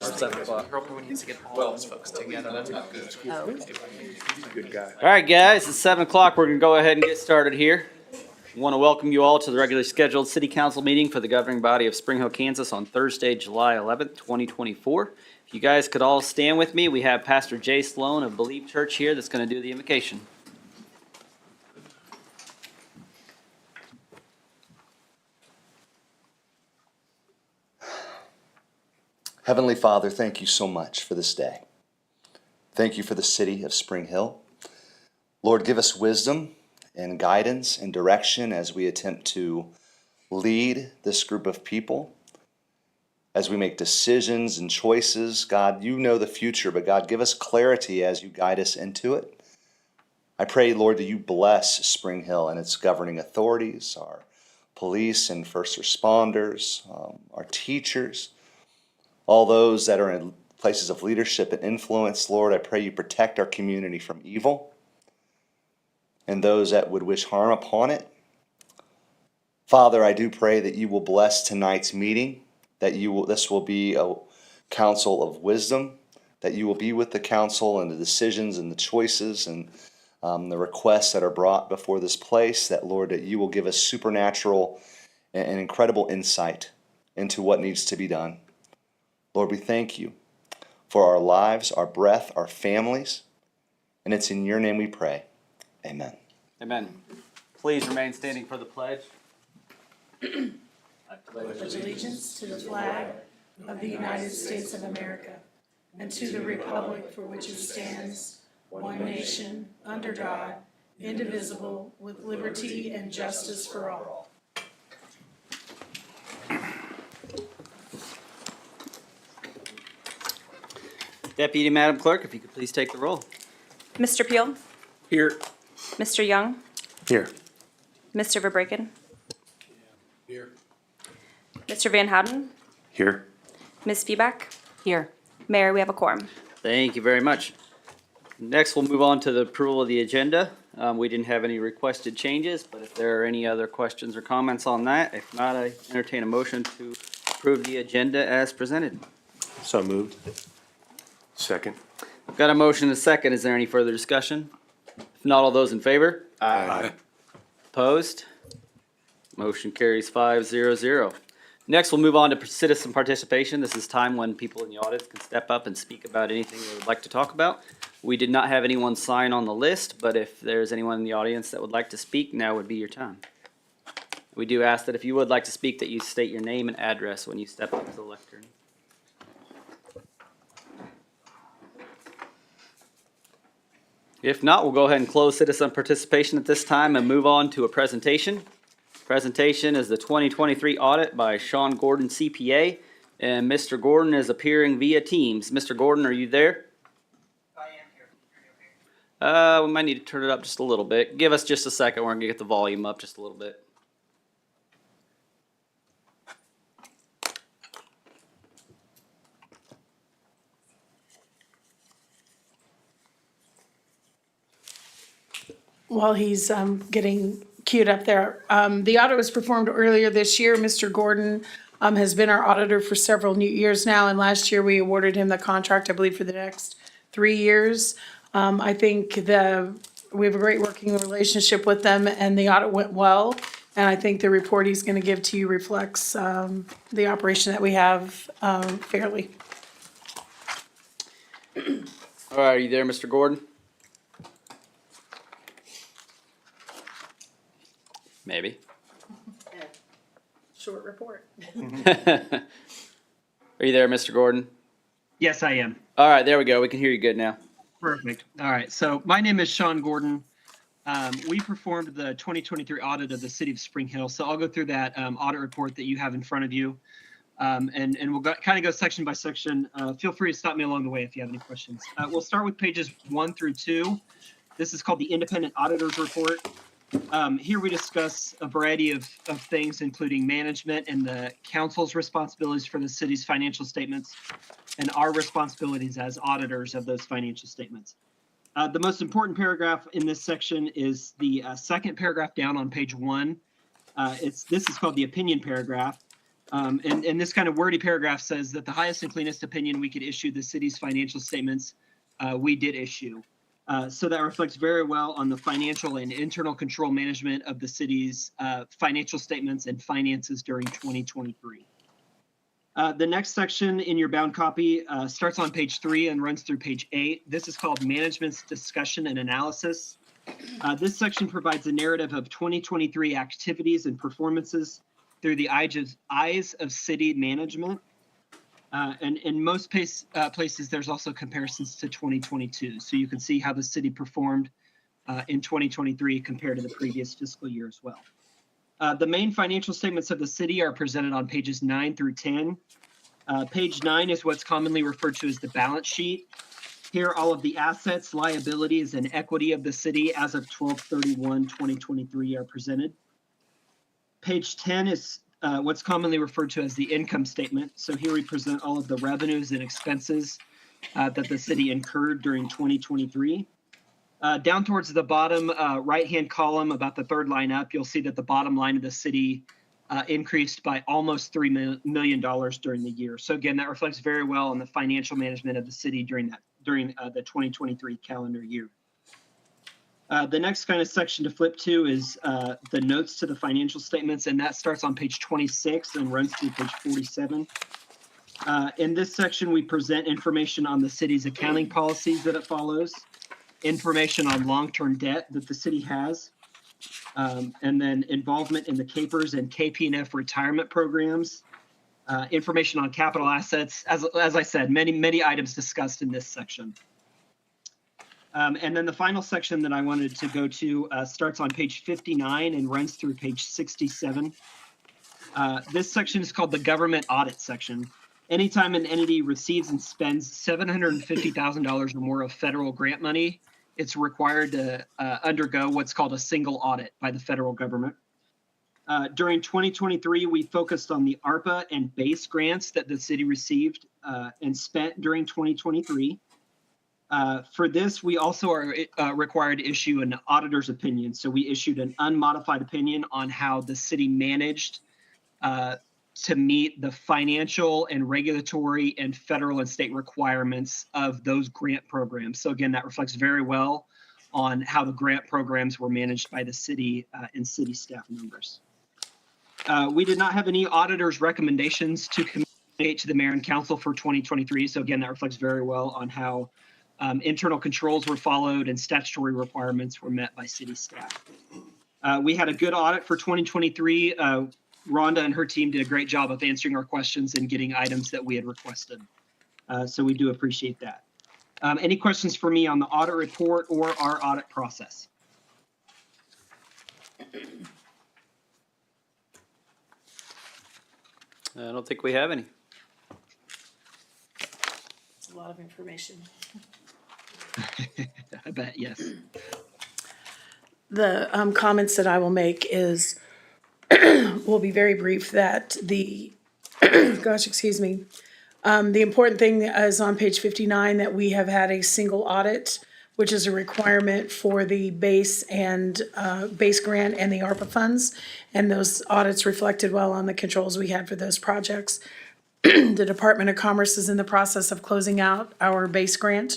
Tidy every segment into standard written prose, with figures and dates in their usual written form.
Probably needs to get all those folks together. That's not good. Good guy. All right, guys, it's 7 o'clock. We're going to go ahead and get started here. I want to welcome you all to the regularly scheduled city council meeting for the governing body of Spring Hill, Kansas on Thursday, July 11th, 2024. If you guys could all stand with me, we have Pastor Jay Sloan of Believe Church here that's going to do the invocation. Heavenly Father, thank you so much for this day. Thank you for the city of Spring Hill. Lord, give us wisdom and guidance and direction as we attempt to lead this group of people, as we make decisions and choices. God, you know the future, but God, give us clarity as you guide us into it. I pray, Lord, that you bless Spring Hill and its governing authorities, our police and first responders, our teachers, all those that are in places of leadership and influence. Lord, I pray you protect our community from evil and those that would wish harm upon it. Father, I do pray that you will bless tonight's meeting, that this will be a council of wisdom, that you will be with the council and the decisions and the choices and the requests that are brought before this place, that, Lord, that you will give us supernatural and incredible insight into what needs to be done. Lord, we thank you for our lives, our breath, our families, and it's in your name we pray. Amen. Amen. Please remain standing for the pledge. I pledge allegiance to the flag of the United States of America and to the republic for which it stands, one nation, under God, indivisible, with liberty and justice for all. Deputy Madam Clerk, if you could please take the roll. Mr. Peel, Here. Mr. Young, Here. Mr. Verbreken, Here. Mr. Van Houten, Here. Ms. Feeback. Here. Mayor, we have a quorum. Thank you very much. Next, we'll move on to the approval of the agenda. We didn't have any requested changes, but if there are any other questions or comments on that, if not, I entertain a motion to approve the agenda as presented. So moved. Second. I've got a motion and a second. Is there any further discussion? If not, all those in favor? Aye. Opposed? Motion carries 5-0-0. Next, we'll move on to citizen participation. This is time when people in the audience can step up and speak about anything they would like to talk about. We did not have anyone sign on the list, but if there's anyone in the audience that would like to speak, now would be your time. We do ask that if you would like to speak, that you state your name and address when you step up to the lectern. If not, we'll go ahead and close citizen participation at this time and move on to a presentation. Presentation is the 2023 audit by Sean Gordon CPA, and Mr. Gordon is appearing via Teams. Mr. Gordon, are you there? I am here. We might need to turn it up just a little bit. Give us just a second. We're gonna get the volume up just a little bit. While he's getting queued up there, the audit was performed earlier this year. Mr. Gordon has been our auditor for several years now, and last year we awarded him the contract, I believe, for the next 3 years. I think we have a great working relationship with them, and the audit went well. And I think the report he's going to give to you reflects the operation that we have fairly. All right, are you there, Mr. Gordon? Maybe. Short report. Are you there, Mr. Gordon? Yes, I am. All right, there we go. We can hear you good now. Perfect. All right. So my name is Sean Gordon. We performed the 2023 audit of the city of Spring Hill. So I'll go through that audit report that you have in front of you. And we'll kind of go section by section. Feel free to stop me along the way if you have any questions. We'll start with pages 1 through 2. This is called the Independent Auditor's Report. Here we discuss a variety of things, including management and the council's responsibilities for the city's financial statements and our responsibilities as auditors of those financial statements. The most important paragraph in this section is the second paragraph down on page 1. This is called the opinion paragraph. And this kind of wordy paragraph says that the highest and cleanest opinion we could issue the city's financial statements, we did issue. So that reflects very well on the financial and internal control management of the city's financial statements and finances during 2023. The next section in your bound copy starts on page 3 and runs through page 8. This is called Management's Discussion and Analysis. This section provides a narrative of 2023 activities and performances through the eyes of city management. And in most places, there's also comparisons to 2022. So you can see how the city performed in 2023 compared to the previous fiscal year as well. The main financial statements of the city are presented on pages 9 through 10. Page 9 is what's commonly referred to as the balance sheet. Here, all of the assets, liabilities, and equity of the city as of 12/31/2023 are presented. Page 10 is what's commonly referred to as the income statement. So here we present all of the revenues and expenses that the city incurred during 2023. Down towards the bottom right-hand column, about the third line up, you'll see that the bottom line of the city increased by almost $3 million during the year. So again, that reflects very well on the financial management of the city during the 2023 calendar year. The next kind of section to flip to is the notes to the financial statements, and that starts on page 26 and runs through page 47. In this section, we present information on the city's accounting policies that it follows, information on long-term debt that the city has, and then involvement in the CAPERS and KP&F retirement programs, information on capital assets. As I said, many items discussed in this section. And then the final section that I wanted to go to starts on page 59 and runs through page 67. This section is called the government audit section. Anytime an entity receives and spends $750,000 or more of federal grant money, it's required to undergo what's called a single audit by the federal government. During 2023, we focused on the ARPA and BASE grants that the city received and spent during 2023. For this, we also are required to issue an auditor's opinion. So we issued an unmodified opinion on how the city managed to meet the financial and regulatory and federal and state requirements of those grant programs. So again, that reflects very well on how the grant programs were managed by the city and city staff members. We did not have any auditor's recommendations to communicate to the mayor and council for 2023. So again, that reflects very well on how internal controls were followed and statutory requirements were met by city staff. We had a good audit for 2023. Rhonda and her team did a great job of answering our questions and getting items that we had requested. So we do appreciate that. Any questions for me on the audit report or our audit process? I don't think we have any. It's a lot of information. I bet, yes. The comments that I will make is, will be very brief, that the, the important thing is on page 59 that we have had a single audit, which is a requirement for the base and base grant and the ARPA funds. And those audits reflected well on the controls we had for those projects. The Department of Commerce is in the process of closing out our base grant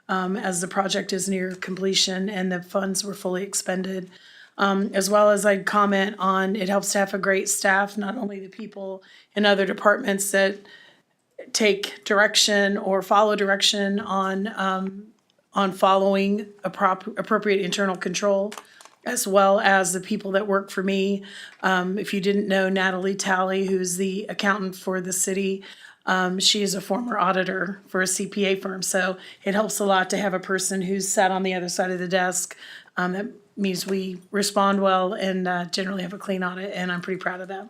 as the project is near completion and the funds were fully expended. As well as I'd comment on, it helps to have a great staff, not only the people in other departments that take direction or follow direction on following appropriate internal control, as well as the people that work for me. If you didn't know, Natalie Talley, who's the accountant for the city, she is a former auditor for a CPA firm. So it helps a lot to have a person who's sat on the other side of the desk. That means we respond well and generally have a clean audit, and I'm pretty proud of that.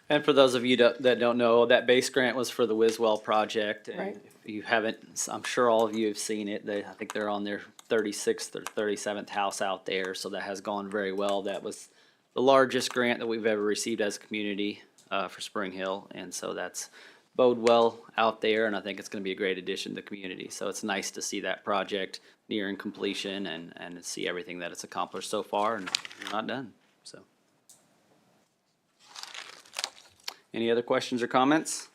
And for those of you that don't know, that base grant was for the Wiswell project. And Right. if you haven't, I'm sure all of you have seen it. I think they're on their 36th or 37th house out there. So that has gone very well. That was the largest grant that we've ever received as a community for Spring Hill. And so that's bode well out there. And I think it's going to be a great addition to the community. So it's nice to see that project nearing completion and see everything that it's accomplished so far, and we're not done. So Any other questions or comments?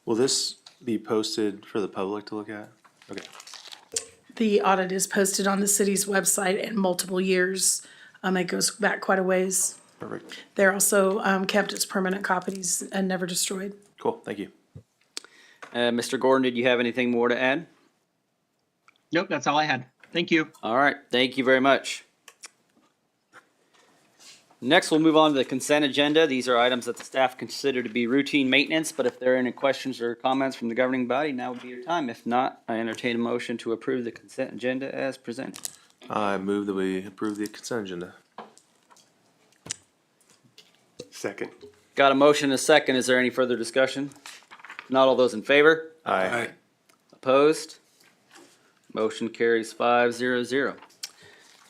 Will this be posted for the public to look at? Okay. The audit is posted on the city's website in multiple years. It goes back quite a ways. Perfect. They're also kept as permanent copies and never destroyed. Cool. Thank you. Mr. Gordon, did you have anything more to add? Nope, that's all I had. Thank you. All right, thank you very much. Next, we'll move on to the consent agenda. These are items that the staff consider to be routine maintenance, but if there are any questions or comments from the governing body, now would be your time. If not, I entertain a motion to approve the consent agenda as presented. I move that we approve the consent agenda. Second. Got a motion and a second. Is there any further discussion? Not all those in favor? Aye. Opposed? Motion carries 5-0-0.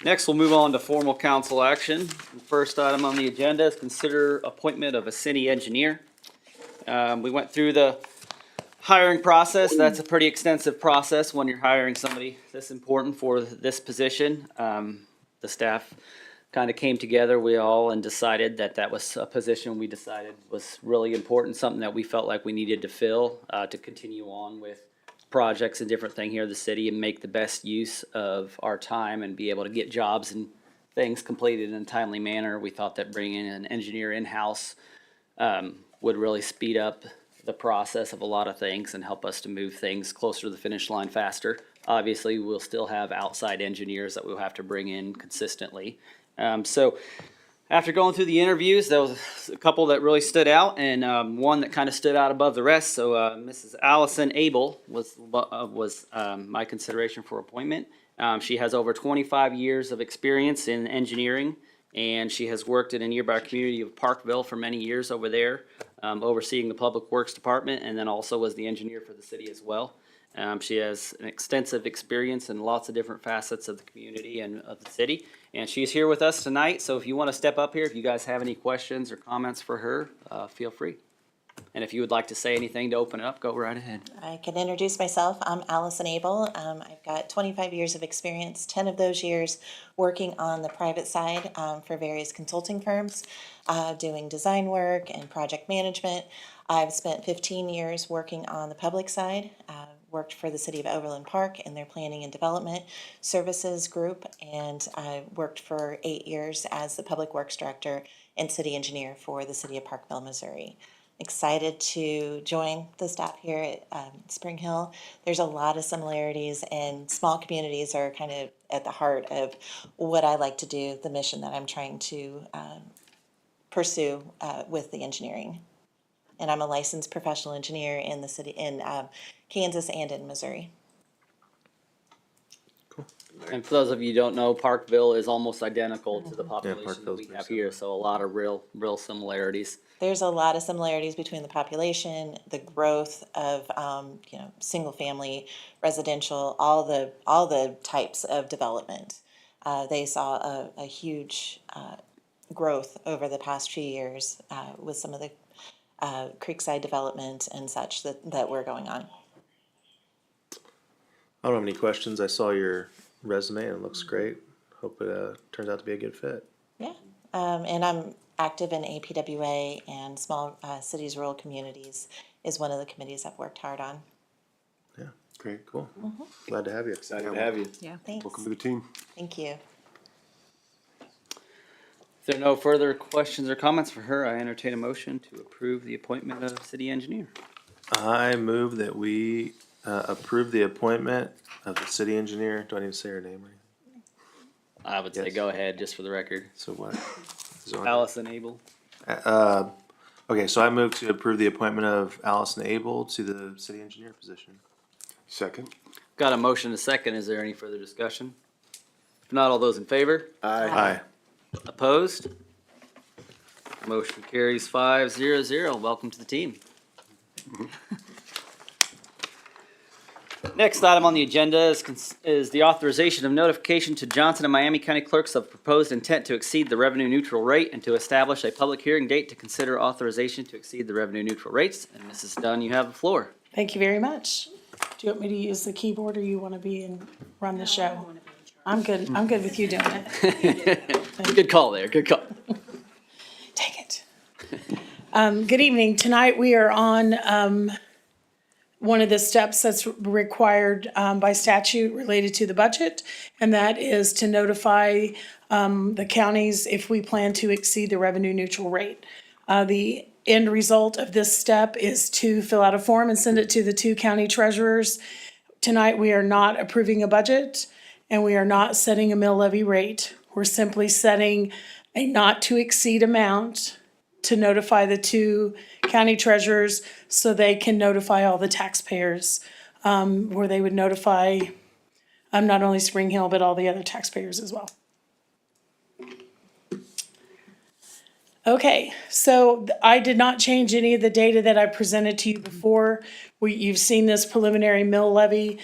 Next, we'll move on to formal council action. The first item on the agenda is consider appointment of a city engineer. We went through the hiring process. That's a pretty extensive process when you're hiring somebody this important for this position. The staff kind of came together, we all, and decided that that was a position we decided was really important, something that we felt like we needed to fill to continue on with projects and different things here in the city and make the best use of our time and be able to get jobs and things completed in a timely manner. We thought that bringing an engineer in-house would really speed up the process of a lot of things and help us to move things closer to the finish line faster. Obviously, we'll still have outside engineers that we'll have to bring in consistently. So after going through the interviews, there was a couple that really stood out and one that kind of stood out above the rest. So Mrs. Allison Abel was my consideration for appointment. She has over 25 years of experience in engineering, and she has worked in a nearby community of Parkville for many years over there, overseeing the Public Works Department, and then also was the engineer for the city as well. She has an extensive experience in lots of different facets of the community and of the city. And she's here with us tonight, so if you want to step up here, if you guys have any questions or comments for her, feel free. And if you would like to say anything to open it up, go right ahead. I can introduce myself. I'm Allison Abel. I've got 25 years of experience, 10 of those years working on the private side for various consulting firms, doing design work and project management. I've spent 15 years working on the public side, worked for the City of Overland Park in their planning and development services group, and I worked for 8 years as the public works director and city engineer for the City of Parkville, Missouri. Excited to join the staff here at Spring Hill. There's a lot of similarities, and small communities are kind of at the heart of what I like to do, the mission that I'm trying to pursue with the engineering. And I'm a licensed professional engineer in the city, in Kansas and in Missouri. And for those of you who don't know, Parkville is almost identical to the population that Parkville's we pretty have here, so a lot of real similarities. There's a lot of similarities between the population, the growth of single family, residential, all the types of development. They saw a huge growth over the past few years with some of the creekside development and such that were going on. I don't have any questions. I saw your resume and it looks great. Hope it turns out to be a good fit. Yeah, and I'm active in APWA, and small cities, rural communities is one of the committees I've worked hard on. Yeah, great, cool. Glad to have you. Excited to have you. Thanks. Welcome to the team. Thank you. If there are no further questions or comments for her, I entertain a motion to approve the appointment of city engineer. I move that we approve the appointment of the city engineer. Do I need to say her name or anything? I would say Yes. go ahead, just for the record. So what? Is it on- Allison Abel. Okay, so I move to approve the appointment of Allison Abel to the city engineer position. Second. Got a motion and a second. Is there any further discussion? If not, all those in favor? Aye. Opposed? Motion carries 5-0-0. Welcome to the team. Next item on the agenda is the authorization of notification to Johnson and Miami County Clerks of proposed intent to exceed the revenue neutral rate and to establish a public hearing date to consider authorization to exceed the revenue neutral rates. And Mrs. Dunn, you have the floor. Thank you very much. Do you want me to use the keyboard, or you want to be and run the show? I'm good. I'm good with you doing it. Good call there. Good call. Take it. Good evening. Tonight we are on one of the steps that's required by statute related to the budget, and that is to notify the counties if we plan to exceed the revenue neutral rate. The end result of this step is to fill out a form and send it to the two county treasurers. Tonight, we are not approving a budget, and we are not setting a mill levy rate. We're simply setting a not to exceed amount to notify the two county treasurers so they can notify all the taxpayers, where they would notify not only Spring Hill, but all the other taxpayers as well. Okay, so I did not change any of the data that I presented to you before. You've seen this preliminary mill levy.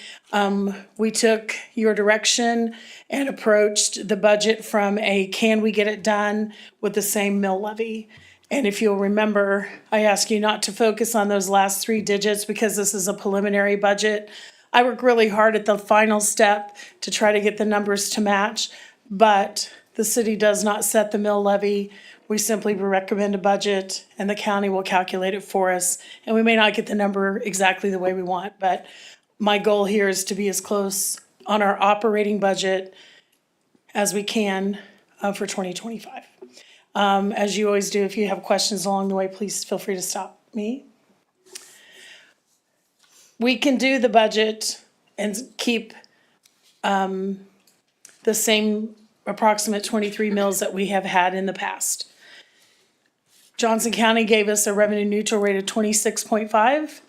We took your direction and approached the budget from a can we get it done with the same mill levy. And if you'll remember, I asked you not to focus on those last three digits because this is a preliminary budget. I work really hard at the final step to try to get the numbers to match, but the city does not set the mill levy. We simply recommend a budget and the county will calculate it for us. And we may not get the number exactly the way we want, but my goal here is to be as close on our operating budget as we can for 2025. As you always do, if you have questions along the way, please feel free to stop me. We can do the budget and keep the same approximate 23 mills that we have had in the past. Johnson County gave us a revenue neutral rate of 26.5.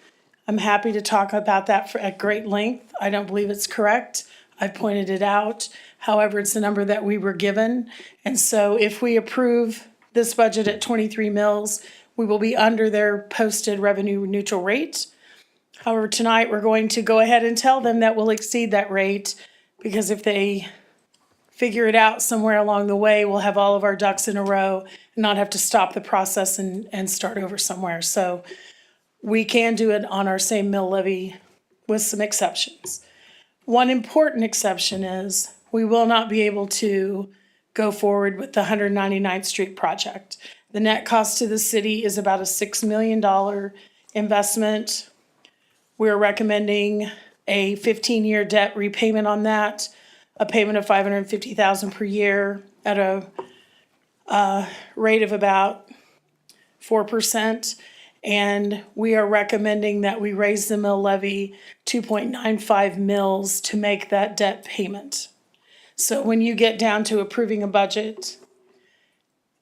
I'm happy to talk about that at great length. I don't believe it's correct. I pointed it out. However, it's the number that we were given. And so if we approve this budget at 23 mills, we will be under their posted revenue neutral rate. However, tonight we're going to go ahead and tell them that we'll exceed that rate, because if they figure it out somewhere along the way, we'll have all of our ducks in a row and not have to stop the process and start over somewhere. So we can do it on our same mill levy with some exceptions. One important exception is we will not be able to go forward with the 199th Street project. The net cost to the city is about a $6 million investment. We're recommending a 15-year debt repayment on that, a payment of $550,000 per year at a rate of about 4%. And we are recommending that we raise the mill levy 2.95 mills to make that debt payment. So when you get down to approving a budget,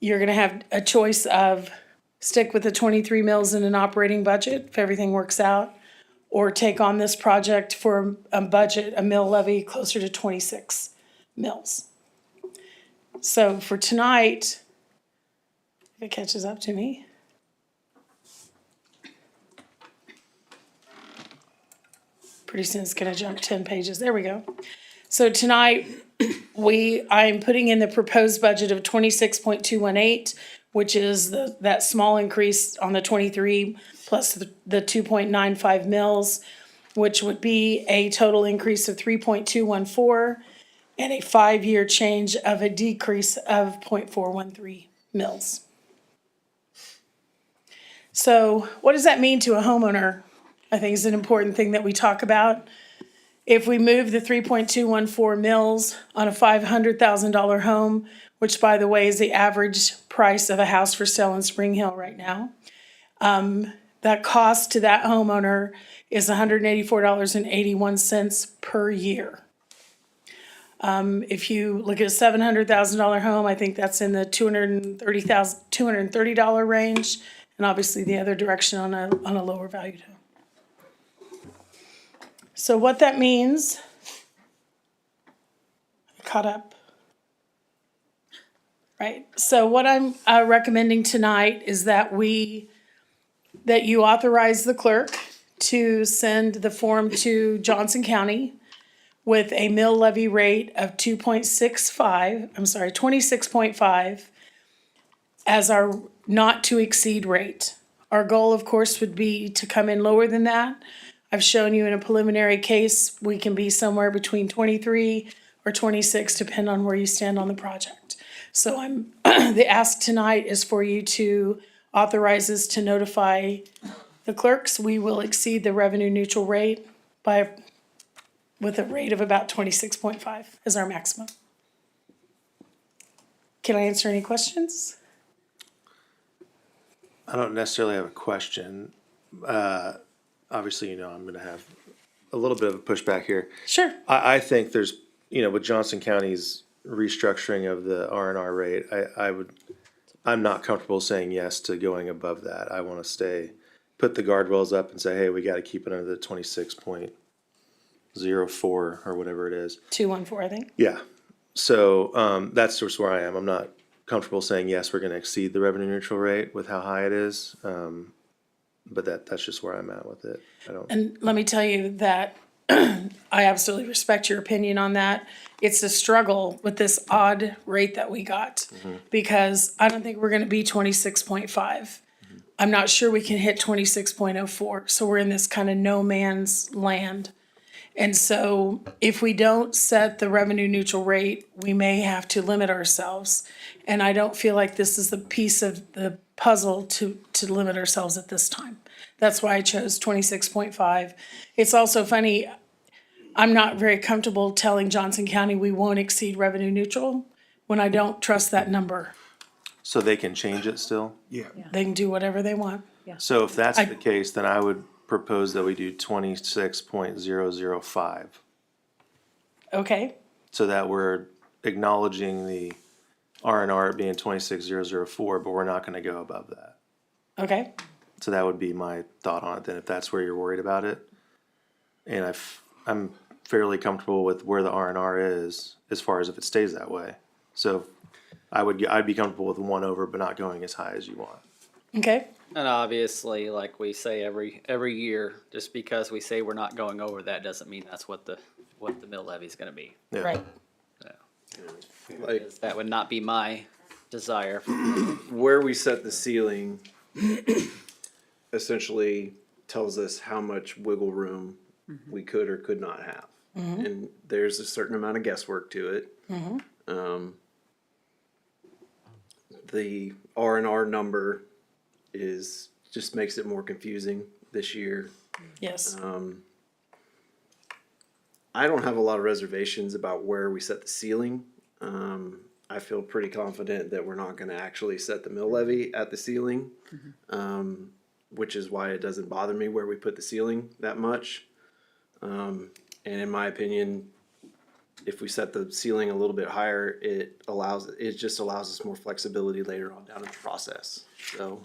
you're gonna have a choice of stick with the 23 mills in an operating budget if everything works out, or take on this project for a budget, a mill levy closer to 26 mills. So for tonight, if it catches up to me. Pretty soon it's gonna jump 10 pages. There we go. So tonight, I'm putting in the proposed budget of 26.218, which is that small increase on the 23 plus the 2.95 mills, which would be a total increase of 3.214 and a 5-year change of a decrease of 0.413 mills. So what does that mean to a homeowner? I think is an important thing that we talk about. If we move the 3.214 mills on a $500,000 home, which by the way is the average price of a house for sale in Spring Hill right now, that cost to that homeowner is $184.81 per year. If you look at a $700,000 home, I think that's in the $230 range, and obviously the other direction on a lower valued home. So what that means, caught up, right? So what I'm recommending tonight is that you authorize the clerk to send the form to Johnson County with a mill levy rate of 26.5 as our not to exceed rate. Our goal, of course, would be to come in lower than that. I've shown you in a preliminary case, we can be somewhere between 23 or 26, depending on where you stand on the project. So the ask tonight is for you to authorizes to notify the clerks, we will exceed the revenue neutral rate with a rate of about 26.5 as our maximum. Can I answer any questions? I don't necessarily have a question. Obviously, you know, I'm gonna have a little bit of a pushback here. Sure. I think there's, you know, with Johnson County's restructuring of the R&R rate, I'm not comfortable saying yes to going above that. I wanna put the guardrails up and say, hey, we gotta keep it under the 26.04 or whatever it is. 214, I think. Yeah, so, that's just where I am. I'm not comfortable saying, yes, we're gonna exceed the revenue neutral rate with how high it is. But that's just where I'm at with it. I don't, And let me tell you that I absolutely respect your opinion on that. It's a struggle with this odd rate that we got, because I don't think we're gonna be 26.5. I'm not sure we can hit 26.04, so we're in this kind of no man's land. And so if we don't set the revenue neutral rate, we may have to limit ourselves. And I don't feel like this is the piece of the puzzle to limit ourselves at this time. That's why I chose 26.5. It's also funny, I'm not very comfortable telling Johnson County we won't exceed revenue neutral when I don't trust that number. so they can change it still? They can do whatever they want. So if that's I- the case, then I would propose that we do 26.005. Okay, So that we're acknowledging the R&R being 26.004, but we're not gonna go above that. okay. So that would be my thought on it then, if that's where you're worried about it. And I'm fairly comfortable with where the R&R is, as far as if it stays that way. So I'd be comfortable with one over, but not going as high as you want. Okay, And obviously, like we say every year, just because we say we're not going over that doesn't mean that's what the mill levy's gonna be. Yeah. right. Like That would not be my desire. where we set the ceiling essentially tells us how much wiggle room we could or could not have. And there's a certain amount of guesswork to it. The R&R number just makes it more confusing this year. Yes, I don't have a lot of reservations about where we set the ceiling. I feel pretty confident that we're not gonna actually set the mill levy at the ceiling. Which is why it doesn't bother me where we put the ceiling that much. And in my opinion, if we set the ceiling a little bit higher, it just allows us more flexibility later on down in the process. So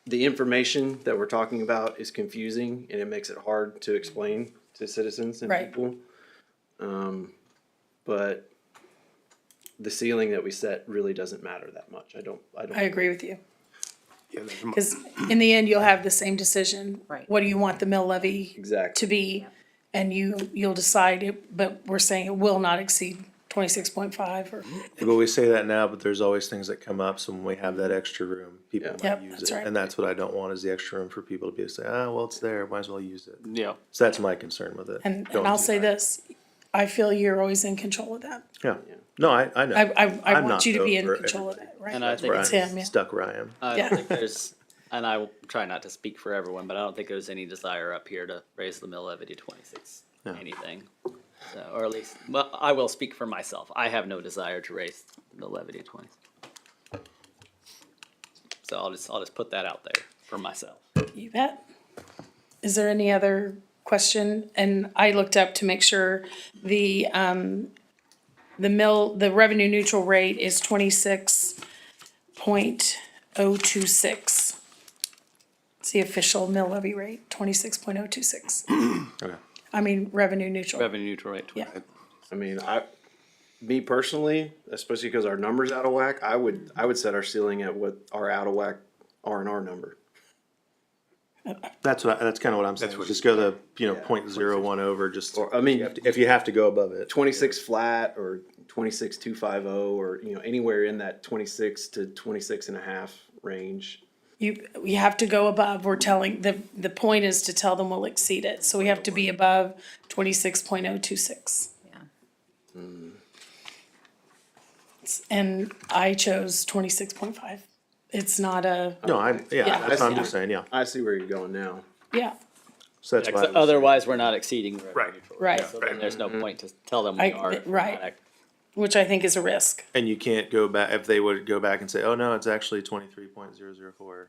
the information that we're talking about is confusing and it makes it hard to explain to citizens and Right. people. But the ceiling that we set really doesn't matter that much. I don't. I agree with you. Because in the end, you'll have the same decision. Right. What do you want the mill levy Exactly. to be? And you'll decide it, but we're saying it will not exceed 26.5 or, But we say that now, but there's always things that come up, so when we have that extra room, people Yeah. might Yep, use that's it. right. And that's what I don't want, is the extra room for people to be able to say, well, it's there, might as well use it. Yeah. So that's my concern with it. and going I'll too say high. this, I feel you're always in control of that. Yeah, no, I know. I I'm want not you to be though, in for control of that, right? And I think Where It's I'm him, yeah. stuck where I am. I Yeah. don't think there's, and I will try not to speak for everyone, but I don't think there's any desire up here to raise the mill levy to 26 anything. So, or at least, well, I will speak for myself. I have no desire to raise the levy to 20. So I'll just put that out there for myself. You bet. Is there any other question? And I looked up to make sure the revenue neutral rate is 26.026. It's the official mill levy rate, 26.026. Okay. I mean, revenue neutral. Revenue neutral rate. Yeah, I mean, me personally, especially because our numbers out of whack, I would set our ceiling at what our out of whack R&R number. That's kind of what I'm saying. Just go the, 0.01 over, just, Or, I mean, if you have to go above it. 26 flat or 26,250 or, anywhere in that 26 to 26 and a half range. you have to go above. We're telling, the point is to tell them we'll exceed it. So we have to be above 26.026. And I chose 26.5 it's not a, No, Yeah. that's what I'm just saying, yeah. I see where you're going now. yeah, So that's why. I was- Otherwise, we're not exceeding the revenue Right. neutral. right, So then there's no point to tell them we are. right. Which I think is a risk. And you can't go back, if they would go back and say, oh, no, it's actually 23.004.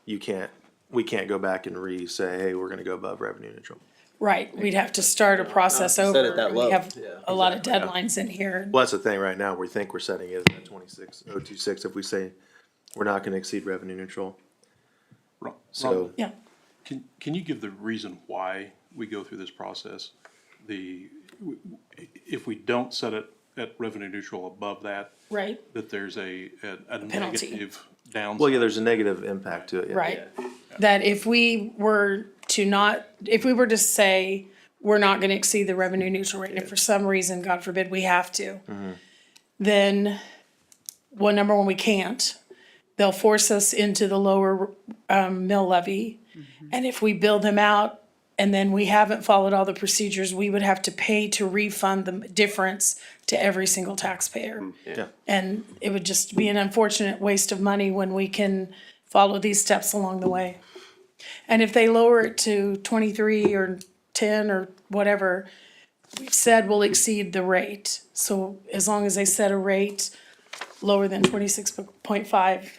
You can't, we can't go back and say, hey, we're gonna go above revenue neutral. Right, we'd have to start a process set over. it that low. We have Yeah, a lot of deadlines in here. Well, that's the thing right now, we think we're setting it at 26.026 if we say we're not gonna exceed revenue neutral. So, Yeah, Can you give the reason why we go through this process? If we don't set it at revenue neutral above that, right, that there's a Penalty. negative downside? well, yeah, there's a negative impact to it, yeah. right. That if we were to say, we're not gonna exceed the revenue neutral rate, and if for some reason, God forbid, we have to, then, well, number one, we can't. They'll force us into the lower, mill levy. And if we build them out and then we haven't followed all the procedures, we would have to pay to refund the difference to every single taxpayer. Yeah. And it would just be an unfortunate waste of money when we can follow these steps along the way. And if they lower it to 23 or 10 or whatever, we've said we'll exceed the rate. So as long as they set a rate lower than 26.5,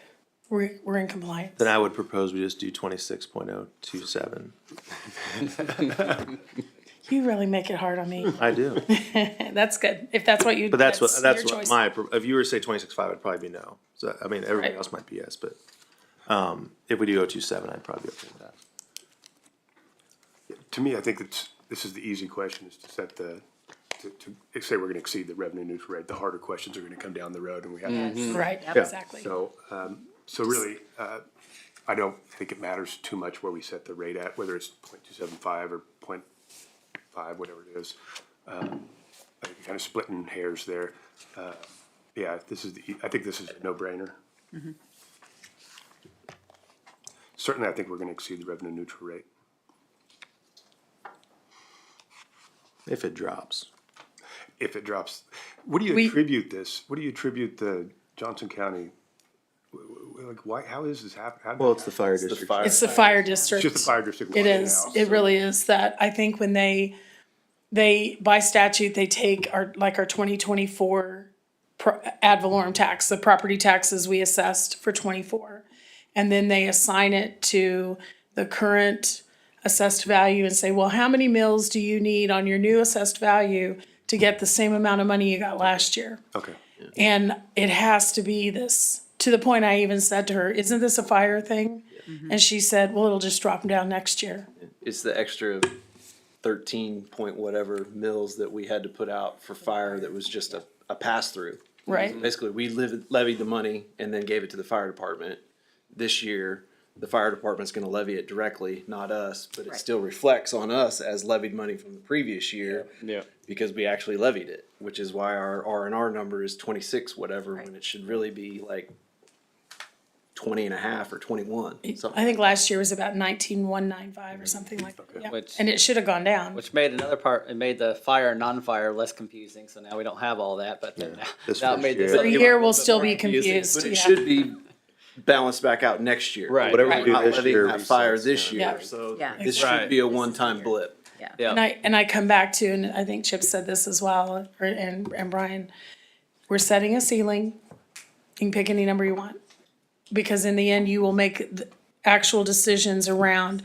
we're in compliance. Then I would propose we just do 26.027. You really make it hard on me. I do. That's good. If that's what you, But that's your what choice. if you were to say 26.5, it'd probably be no. So, I mean, everybody Right. else might be yes, but, if we do 027, I'd probably be okay with that. To me, I think this is the easy question, is to set to say we're gonna exceed the revenue neutral rate. The harder questions are gonna come down the road and we have to. Right, exactly. So, so really, I don't think it matters too much where we set the rate at, whether it's 0.275 or 0.5, whatever it is. I think you're kind of splitting hairs there. Yeah, I think this is a no-brainer. Certainly, I think we're gonna exceed the revenue neutral rate. If it drops. If it drops, what do you attribute this? What do you attribute the Johnson County? Like, why? How is this happening? Well, it's the fire district. It's the fire district. It's just the fire district. It working is. out, It so- really is that. I think when they, by statute, they take our 2024 ad valorem tax, the property taxes we assessed for 24. And then they assign it to the current assessed value and say, well, how many mills do you need on your new assessed value to get the same amount of money you got last year? Okay. And it has to be this, to the point I even said to her, isn't this a fire thing? And she said, well, it'll just drop down next year. It's the extra 13 point whatever mills that we had to put out for fire that was just a pass-through. Right. Basically, we levied the money and then gave it to the fire department. This year, the fire department's gonna levy it directly, not us, but it still reflects on us as levied money from the previous year. Yeah. Because we actually levied it, which is why our R&R number is 26 whatever, when it should really be like 20 and a half or 21. I something. think last year was about 19,195 or something like that. Yeah. Which- And it should have gone down. Which made another part, it made the fire and non-fire less confusing, so now we don't have all that, but then This now it first made this. year. Every year will still be confused. But it Yeah. should be balanced back out next year. Right. Whatever Right. we do Not this levying year. that fire resets, this yeah. year, so Yeah. this should be a one-time blip. Yeah. And I come back to, and I think Chip said this as well, and Brian, we're setting a ceiling. You can pick any number you want. Because in the end, you will make the actual decisions around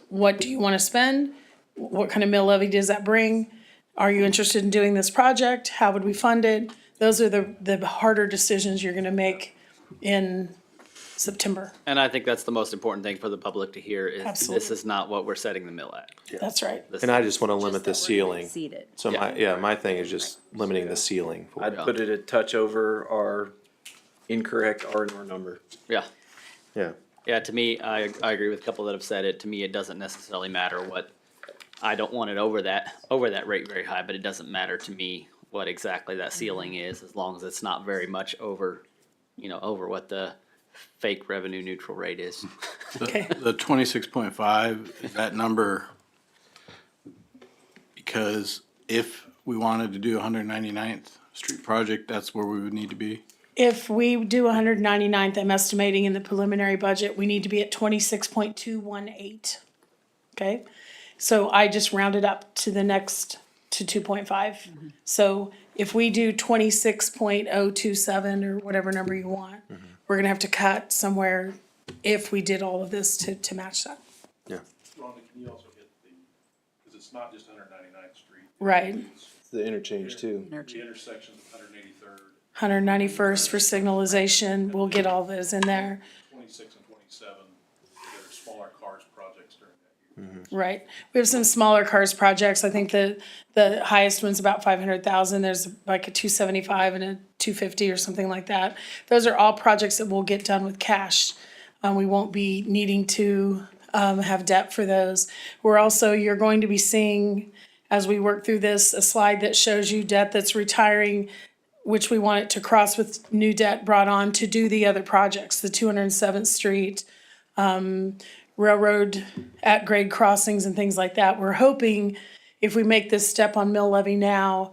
what do you want to spend? What kind of mill levy does that bring? Are you interested in doing this project? How would we fund it? Those are the harder decisions you're gonna make in September. And I think that's the most important thing for the public to hear is this Absolutely. is not what we're setting the mill at. That's right. This And I is- just wanna limit the ceiling. Exceed it. So my thing is just limiting the ceiling. for I'd put it a touch over our incorrect R&R number. Yeah. Yeah. Yeah, to me, I agree with a couple that have said it. To me, it doesn't necessarily matter what, I don't want it over that rate very high, but it doesn't matter to me what exactly that ceiling is, as long as it's not very much over, over what the fake revenue neutral rate is. Okay. The 26.5, is that number, because if we wanted to do 199th Street project, that's where we would need to be? If we do 199th, I'm estimating in the preliminary budget, we need to be at 26.218. Okay? So I just rounded up to the next, to 2.5. So if we do 26.027 or whatever number you want, we're gonna have to cut somewhere if we did all of this to match that. Yeah. Rhonda, can you also hit because it's not just 199th Street. Right. It's the interchange too. The intersections of 183rd, 191st for signalization, we'll get all those in there. 26 and 27, there are smaller cars projects during that year. Right. We have some smaller cars projects. I think the highest one's about 500,000. There's like a 275 and a 250 or something like that. Those are all projects that we'll get done with cash. We won't be needing to have debt for those. We're also, you're going to be seeing, as we work through this, a slide that shows you debt that's retiring, which we want it to cross with new debt brought on to do the other projects, the 207th Street, railroad at grade crossings and things like that. We're hoping if we make this step on mill levy now,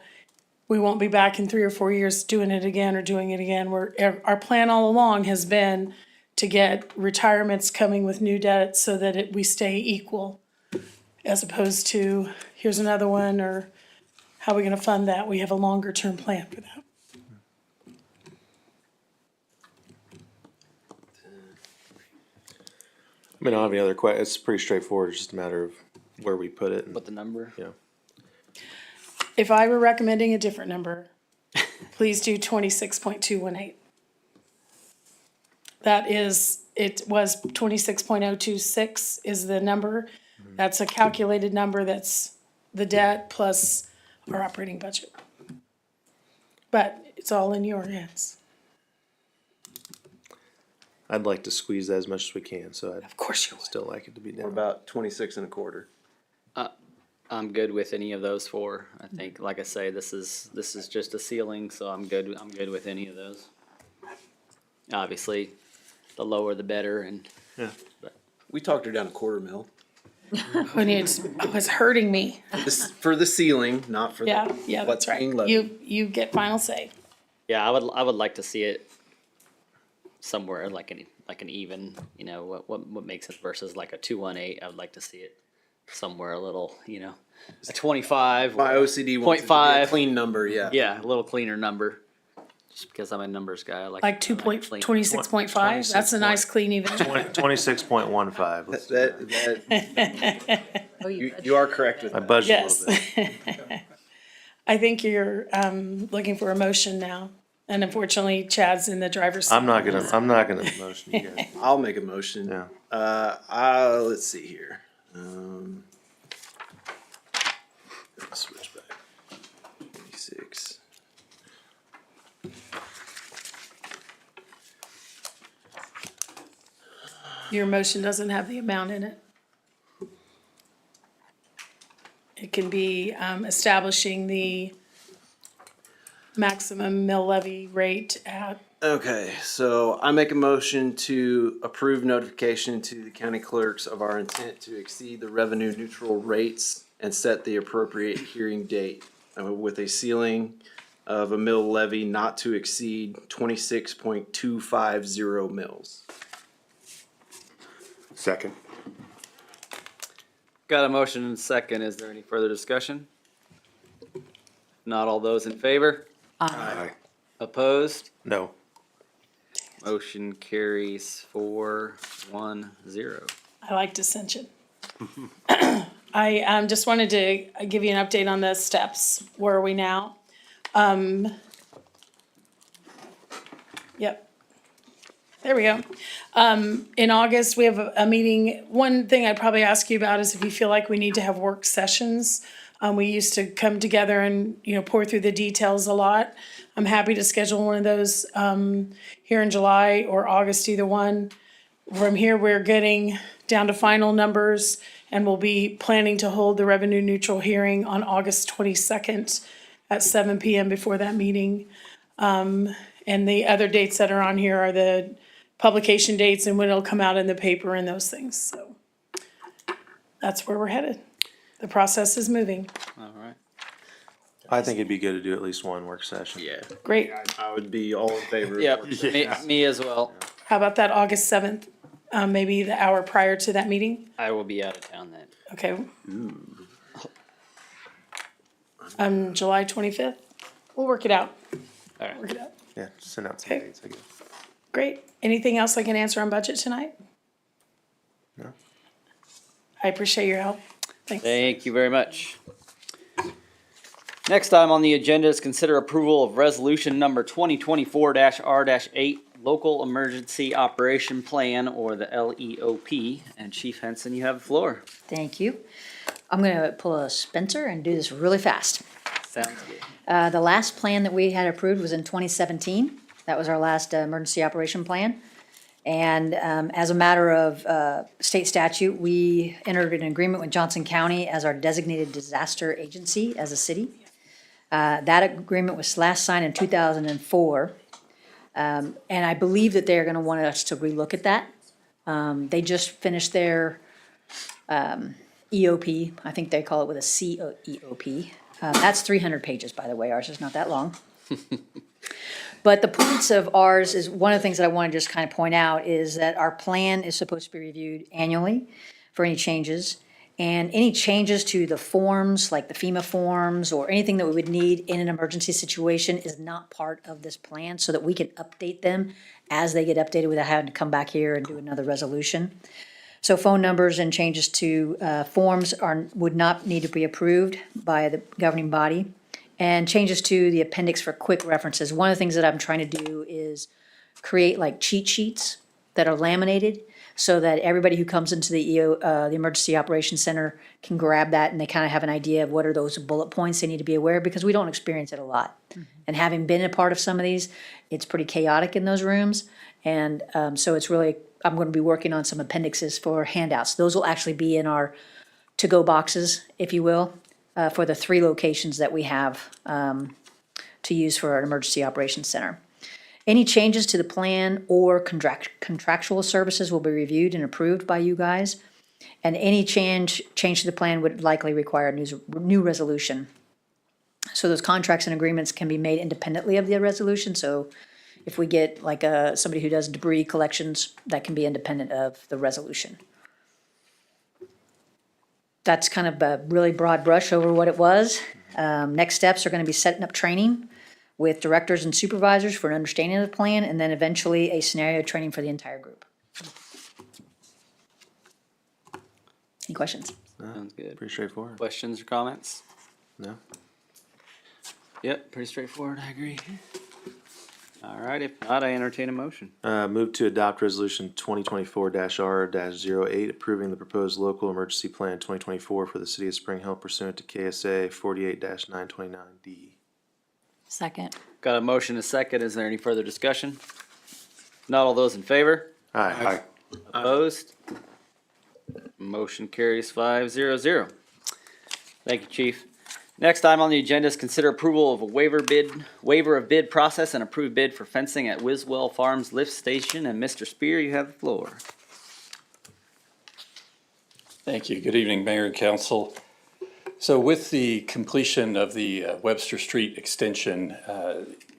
we won't be back in 3 or 4 years doing it again or doing it again. Our plan all along has been to get retirements coming with new debt so that we stay equal, as opposed to, here's another one, or how are we gonna fund that? We have a longer term plan for that. I mean, I don't have any other it's pretty straightforward, it's just a matter of where we put it. What the number? Yeah. If I were recommending a different number, please do 26.218. That is, it was 26.026 is the number. That's a calculated number, that's the debt plus our operating budget. But it's all in your hands. I'd like to squeeze that as much as we can, so I'd Of course you would. still like it to be Or down. about 26 and a quarter. I'm good with any of those four. I think, like I say, this is just a ceiling, so I'm good with any of those. Obviously, the lower the better, and We talked her down a quarter mil. When it was hurting me. This, for the ceiling, not for Yeah, the, yeah, what's that's right. being levied. You get final say. yeah, I would like to see it somewhere like an even, you know, what makes it versus like a 218. I would like to see it somewhere a little, you know, a 25. My OCD wants it to be a 0.5. clean number, yeah. Yeah, a little cleaner number. Just because I'm a numbers guy, I like. Like I like clean. 26.5, that's a nice clean even. 26.15. You are correct with I that. budgeted a Yes. little bit. I think you're looking for a motion now, and unfortunately Chad's in the driver's seat. I'm not gonna motion you guys. I'll make a motion. Yeah. Let's see here. Switch back. 26. Your motion doesn't have the amount in it. It can be establishing the maximum mill levy rate at, Okay, so I make a motion to approve notification to the county clerks of our intent to exceed the revenue neutral rates and set the appropriate hearing date with a ceiling of a mill levy not to exceed 26.250 mils. Second. Got a motion and a second. Is there any further discussion? Not all those in favor? Aye. Opposed? No. Motion carries 4-1-0. I like dissension. I just wanted to give you an update on the steps. Where are we now? Yep. There we go. In August, we have a meeting. One thing I'd probably ask you about is if you feel like we need to have work sessions. We used to come together and, pour through the details a lot. I'm happy to schedule one of those here in July or August, either one. From here, we're getting down to final numbers, and we'll be planning to hold the revenue neutral hearing on August 22nd at 7 PM before that meeting. And the other dates that are on here are the publication dates and when it'll come out in the paper and those things. So that's where we're headed. The process is moving. All right. I think it'd be good to do at least one work session. Yeah. Great. I would be all in favor of Yep, work session. me as well. How about that August 7th? Maybe the hour prior to that meeting? I will be out of town then. Okay. July 25th? We'll work it out. All right. Work it out. Yeah, send out some Okay. dates, I guess. Great. Anything else I can answer on budget tonight? No? I appreciate your help. Thanks. Thank you very much. Next item on the agenda is consider approval of resolution number 2024-R-8, Local Emergency Operation Plan, or the LEOP. And Chief Henson, you have the floor. Thank you. I'm gonna pull a Spencer and do this really fast. Sounds good. The last plan that we had approved was in 2017. That was our last emergency operation plan. And as a matter of state statute, we entered an agreement with Johnson County as our designated disaster agency as a city. That agreement was last signed in 2004. And I believe that they're gonna want us to relook at that. They just finished their EOP, I think they call it with a CEOP. That's 300 pages, by the way, ours is not that long. But the points of ours is, one of the things that I want to just kind of point out is that our plan is supposed to be reviewed annually for any changes. And any changes to the forms, like the FEMA forms, or anything that we would need in an emergency situation is not part of this plan, so that we can update them as they get updated without having to come back here and do another resolution. So phone numbers and changes to forms would not need to be approved by the governing body. And changes to the appendix for quick references. One of the things that I'm trying to do is create like cheat sheets that are laminated, so that everybody who comes into the the Emergency Operations Center can grab that, and they kind of have an idea of what are those bullet points they need to be aware of, because we don't experience it a lot. And having been a part of some of these, it's pretty chaotic in those rooms. And so it's really, I'm going to be working on some appendixes for handouts. Those will actually be in our to-go boxes, if you will, for the 3 locations that we have to use for our Emergency Operations Center. Any changes to the plan or contractual services will be reviewed and approved by you guys. And any change to the plan would likely require a new resolution. So those contracts and agreements can be made independently of the resolution. So if we get like somebody who does debris collections, that can be independent of the resolution. That's kind of a really broad brush over what it was. Next steps are going to be setting up training with directors and supervisors for an understanding of the plan, and then eventually a scenario training for the entire group. Any questions? Sounds good. Pretty straightforward. Questions or comments? No? Yep, pretty straightforward, I agree. All right, if not, I entertain a motion. Move to adopt resolution 2024-R-08, approving the proposed local emergency plan 2024 for the city of Spring Hill pursuant to KSA 48-929D. Second. Got a motion, a second. Is there any further discussion? Not all those in favor? Aye. Opposed? Motion carries 5-0-0. Thank you, Chief. Next item on the agenda is consider approval of a waiver of bid process and approved bid for fencing at Wiswell Farms Lift Station. And Mr. Spear, you have the floor. Thank you. Good evening, Mayor and Council. So with the completion of the Webster Street extension,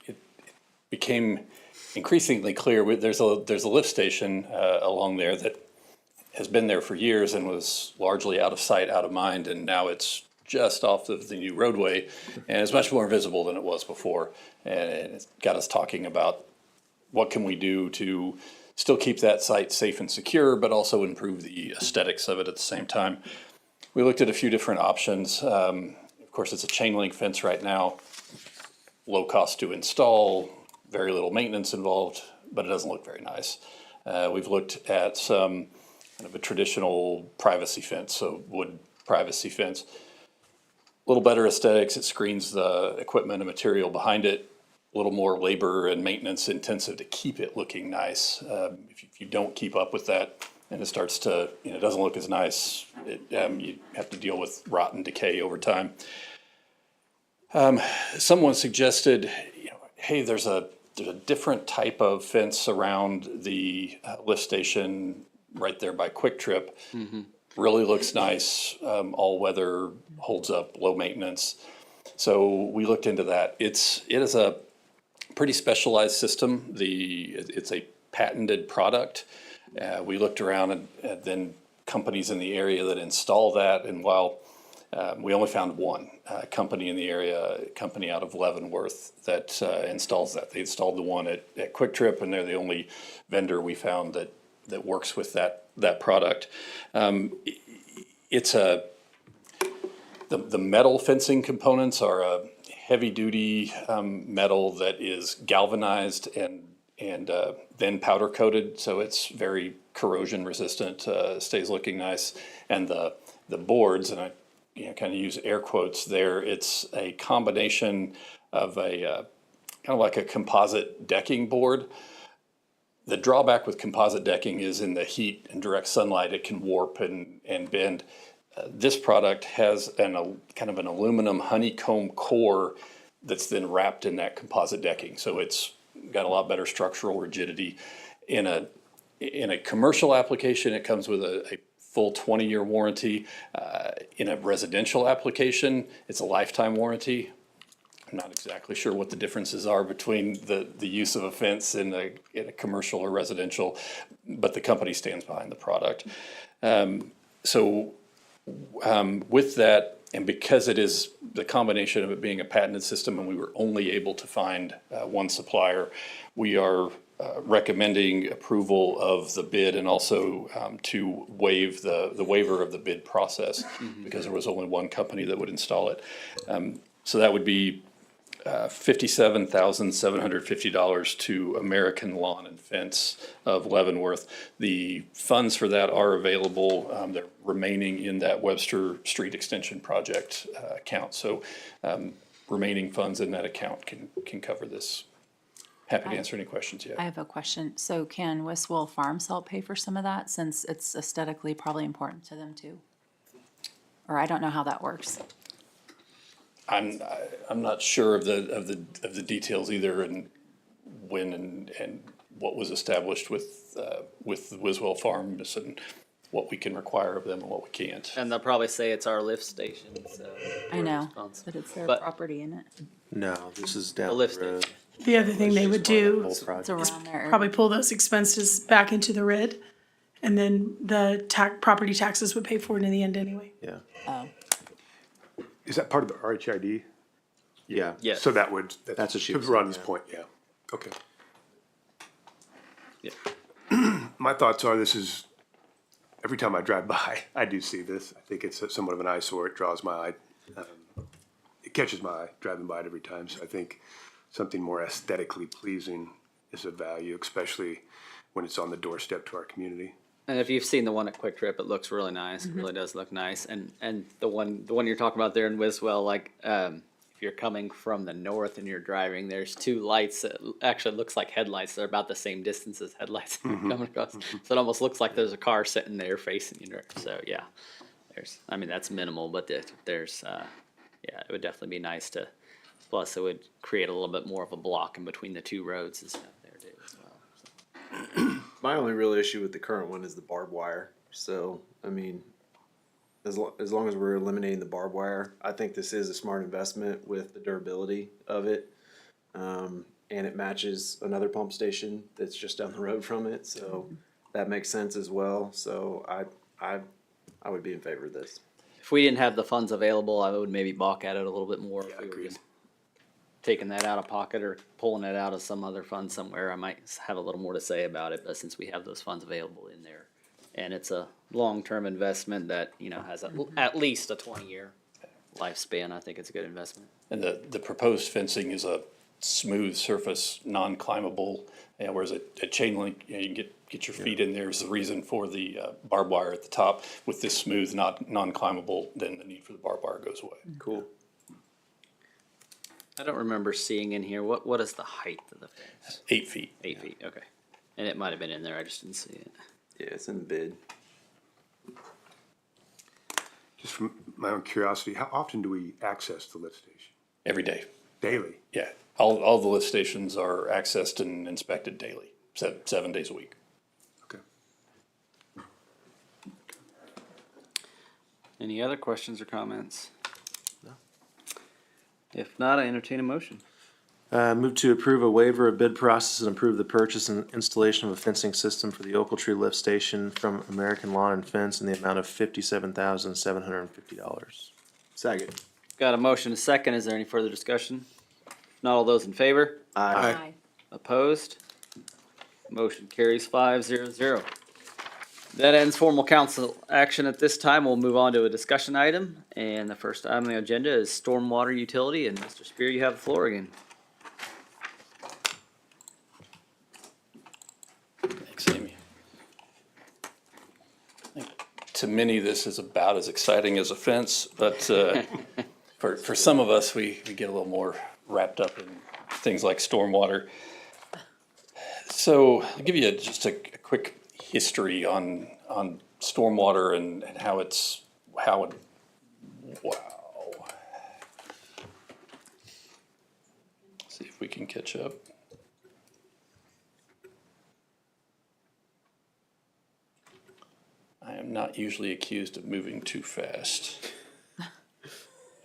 it became increasingly clear there's a lift station along there that has been there for years and was largely out of sight, out of mind, and now it's just off of the new roadway and is much more visible than it was before. And it's got us talking about what can we do to still keep that site safe and secure, but also improve the aesthetics of it at the same time. We looked at a few different options. Of course, it's a chain link fence right now, low cost to install, very little maintenance involved, but it doesn't look very nice. We've looked at some kind of a traditional privacy fence, so wood privacy fence. A little better aesthetics, it screens the equipment and material behind it, a little more labor and maintenance intensive to keep it looking nice. If you don't keep up with that and it starts to, it doesn't look as nice, you have to deal with rot and decay over time. Someone suggested, hey, there's a different type of fence around the lift station right there by Quick Trip. Mm-hmm. Really looks nice, all weather, holds up, low maintenance. So we looked into that. It is a pretty specialized system. It's a patented product. We looked around and then companies in the area that install that, and while we only found one company in the area, a company out of Leavenworth that installs that. They installed the one at Quick Trip, and they're the only vendor we found that works with that product. It's the metal fencing components are a heavy-duty metal that is galvanized and then powder coated, so it's very corrosion resistant, stays looking nice. And the boards, and I kind of use air quotes there, it's a combination of a kind of like a composite decking board. The drawback with composite decking is in the heat and direct sunlight, it can warp and bend. This product has kind of an aluminum honeycomb core that's then wrapped in that composite decking. So it's got a lot better structural rigidity. In a commercial application, it comes with a full 20-year warranty. In a residential application, it's a lifetime warranty. I'm not exactly sure what the differences are between the use of a fence in a commercial or residential, but the company stands behind the product. With that, and because it is the combination of it being a patented system and we were only able to find one supplier, we are recommending approval of the bid and also to waive the waiver of the bid process because there was only one company that would install it. So that would be $57,750 to American Lawn and Fence of Leavenworth. The funds for that are available. They're remaining in that Webster Street Extension Project account. So remaining funds in that account can cover this. Happy to answer any questions you I have. have a question. So can Westwell Farms help pay for some of that since it's aesthetically probably important to them too? Or I don't know how that works. I'm not sure of the details either, and when and what was established with the Wiswell Farms and what we can require of them and what we can't. And they'll probably say it's our lift station, so. I we're know, responsible. but it's their But- property, isn't it? No, this is down The the lift road. station. The other thing they would do Whole It's project. around there. probably pull those expenses back into the RID, and then the property taxes would pay for it in the end anyway. Yeah, Oh, Is that part of the RHID? yeah. Yes. So that's That's what she to was Rhonda's saying, yeah. point, yeah. Okay. Yeah. My thoughts are this is, every time I drive by, I do see this. I think it's somewhat of an eyesore. It draws my eye. It catches my eye driving by it every time. So I think something more aesthetically pleasing is of value, especially when it's on the doorstep to our community. And if you've seen the one at Quick Trip, it looks really nice. It really does look nice. And the one you're talking about there in Wiswell, like if you're coming from the north and you're driving, there's two lights that actually looks like headlights. They're about the same distance as headlights coming across. So it almost looks like there's a car sitting there facing you. So yeah, that's minimal, but there's it would definitely be nice to. Plus, it would create a little bit more of a block in between the two roads and stuff there too as well. My only real issue with the current one is the barbed wire. So, I mean, as long as we're eliminating the barbed wire, I think this is a smart investment with the durability of it. And it matches another pump station that's just down the road from it. So that makes sense as well. So I would be in favor of this. If we didn't have the funds available, I would maybe balk at it a little bit more. Yeah, If we were agreed. just taking that out of pocket or pulling it out of some other fund somewhere, I might have a little more to say about it. But since we have those funds available in there, and it's a long-term investment that, has at least a 20-year lifespan, I think it's a good investment. And the proposed fencing is a smooth surface, non-climbable, whereas a chain link, you can get your feet in there is the reason for the barbed wire at the top. With this smooth, non-climbable, then the need for the barbed wire goes away. Cool. I don't remember seeing in here, what is the height of the fence? 8 feet. 8 feet, okay. And it might have been in there, I just didn't see it. Yeah, it's in the bid. Just from my own curiosity, how often do we access the lift station? Every day. Daily? Yeah, all the lift stations are accessed and inspected daily, 7 days a week. Okay. Any other questions or comments? If not, I entertain a motion. Move to approve a waiver of bid process and approve the purchase and installation of a fencing system for the Ochiltree Lift Station from American Lawn and Fence in the amount of $57,750. Second. Got a motion, a second. Is there any further discussion? Not all those in favor? Aye. Opposed? Motion carries 5-0-0. That ends formal council action at this time. We'll move on to a discussion item. And the first item on the agenda is stormwater utility. And Mr. Spear, you have the floor again. Thanks, Amy. I think to many, this is about as exciting as a fence, but for some of us, we get a little more wrapped up in things like stormwater. So I'll give you just a quick history on stormwater and how it, wow. See if we can catch up. I am not usually accused of moving too fast. All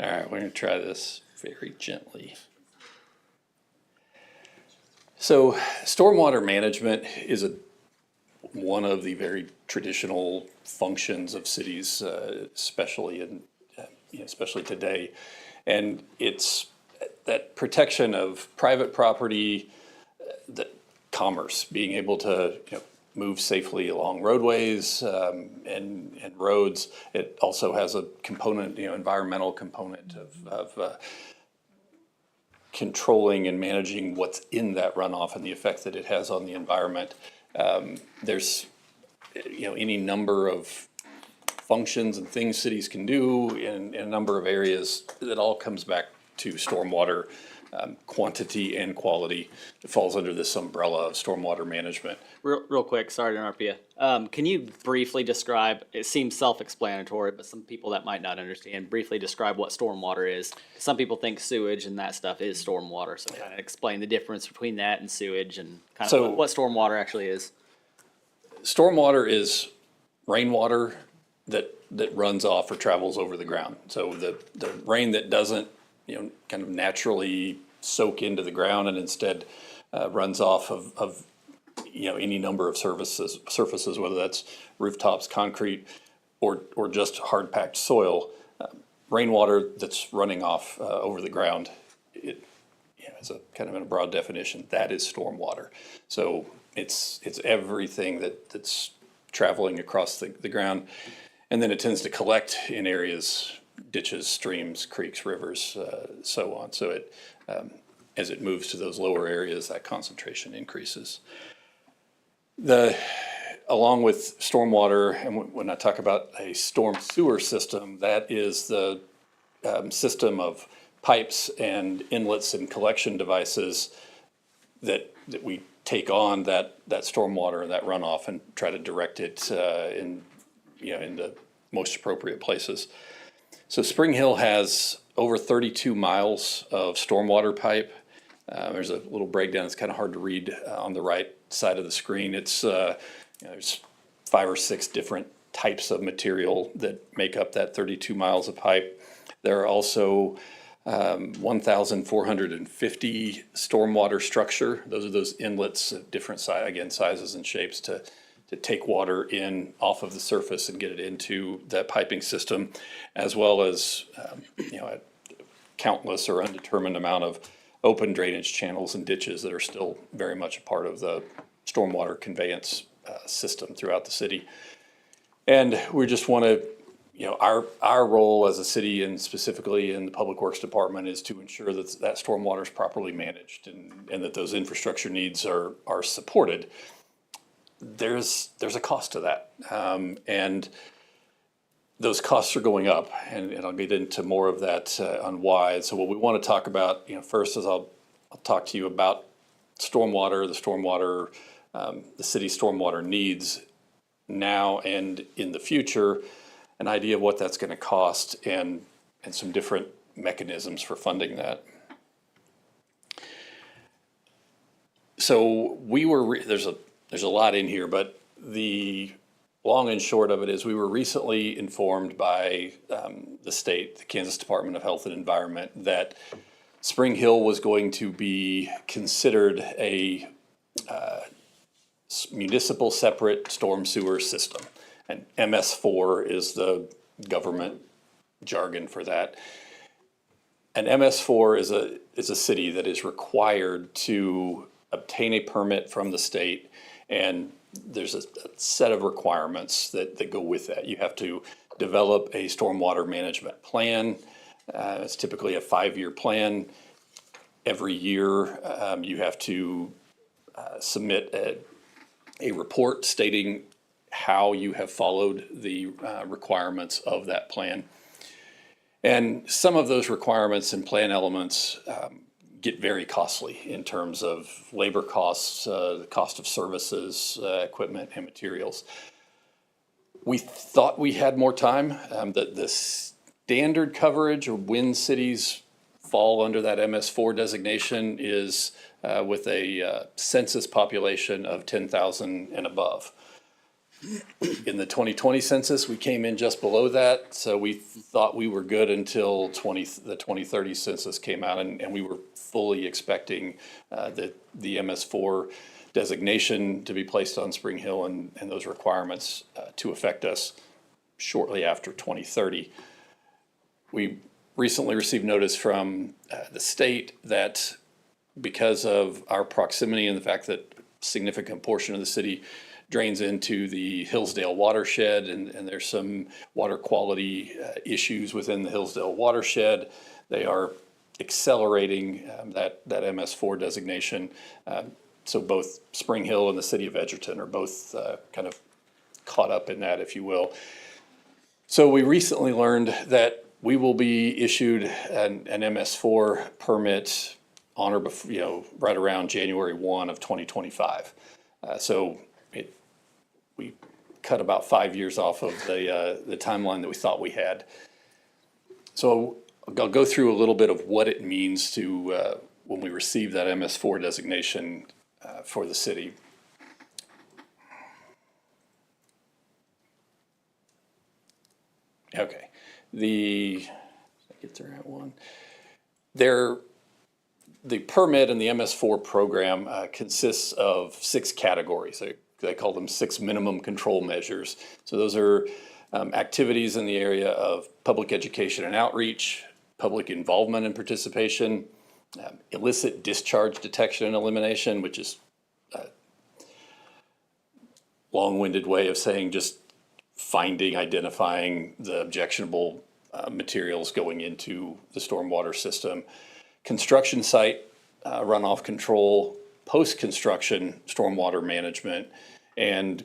right, we're gonna try this very gently. So stormwater management is one of the very traditional functions of cities, especially especially today. And it's that protection of private property, the commerce, being able to move safely along roadways and roads. It also has a component, environmental component of controlling and managing what's in that runoff and the effect that it has on the environment. There's any number of functions and things cities can do in a number of areas that all comes back to stormwater quantity and quality. It falls under this umbrella of stormwater management. Real quick, sorry to interrupt you. Can you briefly describe, it seems self-explanatory, but some people that might not understand, briefly describe what stormwater is? Some people think sewage and that stuff is stormwater, so kind of explain the difference between that and sewage and kind of what stormwater actually is. Stormwater is rainwater that runs off or travels over the ground. So the rain that doesn't, kind of naturally soak into the ground and instead runs off of any number of surfaces, whether that's rooftops, concrete, or just hard packed soil. Rainwater that's running off over the ground, it's a kind of in a broad definition, that is stormwater. So it's everything that's traveling across the ground, and then it tends to collect in areas, ditches, streams, creeks, rivers, so on. So it as it moves to those lower areas, that concentration increases. Along with stormwater, and when I talk about a storm sewer system, that is the system of pipes and inlets and collection devices that we take on that stormwater and that runoff and try to direct it in the most appropriate places. So Spring Hill has over 32 miles of stormwater pipe. There's a little breakdown. It's kind of hard to read on the right side of the screen. It's there's 5 or 6 different types of material that make up that 32 miles of pipe. There are also 1,450 stormwater structure. Those are those inlets of different sizes and shapes to take water in off of the surface and get it into that piping system, as well as a countless or undetermined amount of open drainage channels and ditches that are still very much a part of the stormwater conveyance system throughout the city. And we just want to, our role as a city and specifically in the Public Works Department is to ensure that that stormwater is properly managed and that those infrastructure needs are supported. There's a cost to that, and those costs are going up, and I'll get into more of that on why. So what we want to talk about, first is I'll talk to you about stormwater, the city's stormwater needs now and in the future, an idea of what that's going to cost, and some different mechanisms for funding that. So there's a lot in here, but the long and short of it is we were recently informed by the state, the Kansas Department of Health and Environment, that Spring Hill was going to be considered a municipal separate storm sewer system. And MS4 is the government jargon for that. And MS4 is a city that is required to obtain a permit from the state, and there's a set of requirements that go with that. You have to develop a stormwater management plan. It's typically a 5-year plan. Every year, you have to submit a report stating how you have followed the requirements of that plan. And some of those requirements and plan elements get very costly in terms of labor costs, the cost of services, equipment, and materials. We thought we had more time. The standard coverage of when cities fall under that MS4 designation is with a census population of 10,000 and above. In the 2020 census, we came in just below that, so we thought we were good until the 2030 census came out, and we were fully expecting the MS4 designation to be placed on Spring Hill and those requirements to affect us shortly after 2030. We recently received notice from the state that because of our proximity and the fact that a significant portion of the city drains into the Hillsdale watershed, and there's some water quality issues within the Hillsdale watershed. They are accelerating that MS4 designation. So both Spring Hill and the city of Edgerton are both kind of caught up in that, if you will. So we recently learned that we will be issued an MS4 permit on or before, right around January 1 of 2025. So we cut about 5 years off of the timeline that we thought we had. So I'll go through a little bit of what it means to when we receive that MS4 designation for the city. Okay, get the right one. The permit and the MS4 program consists of 6 categories. They call them 6 minimum control measures. So those are activities in the area of public education and outreach, public involvement and participation, illicit discharge detection and elimination, which is a long-winded way of saying just finding, identifying the objectionable materials going into the stormwater system, construction site runoff control, post-construction stormwater management, and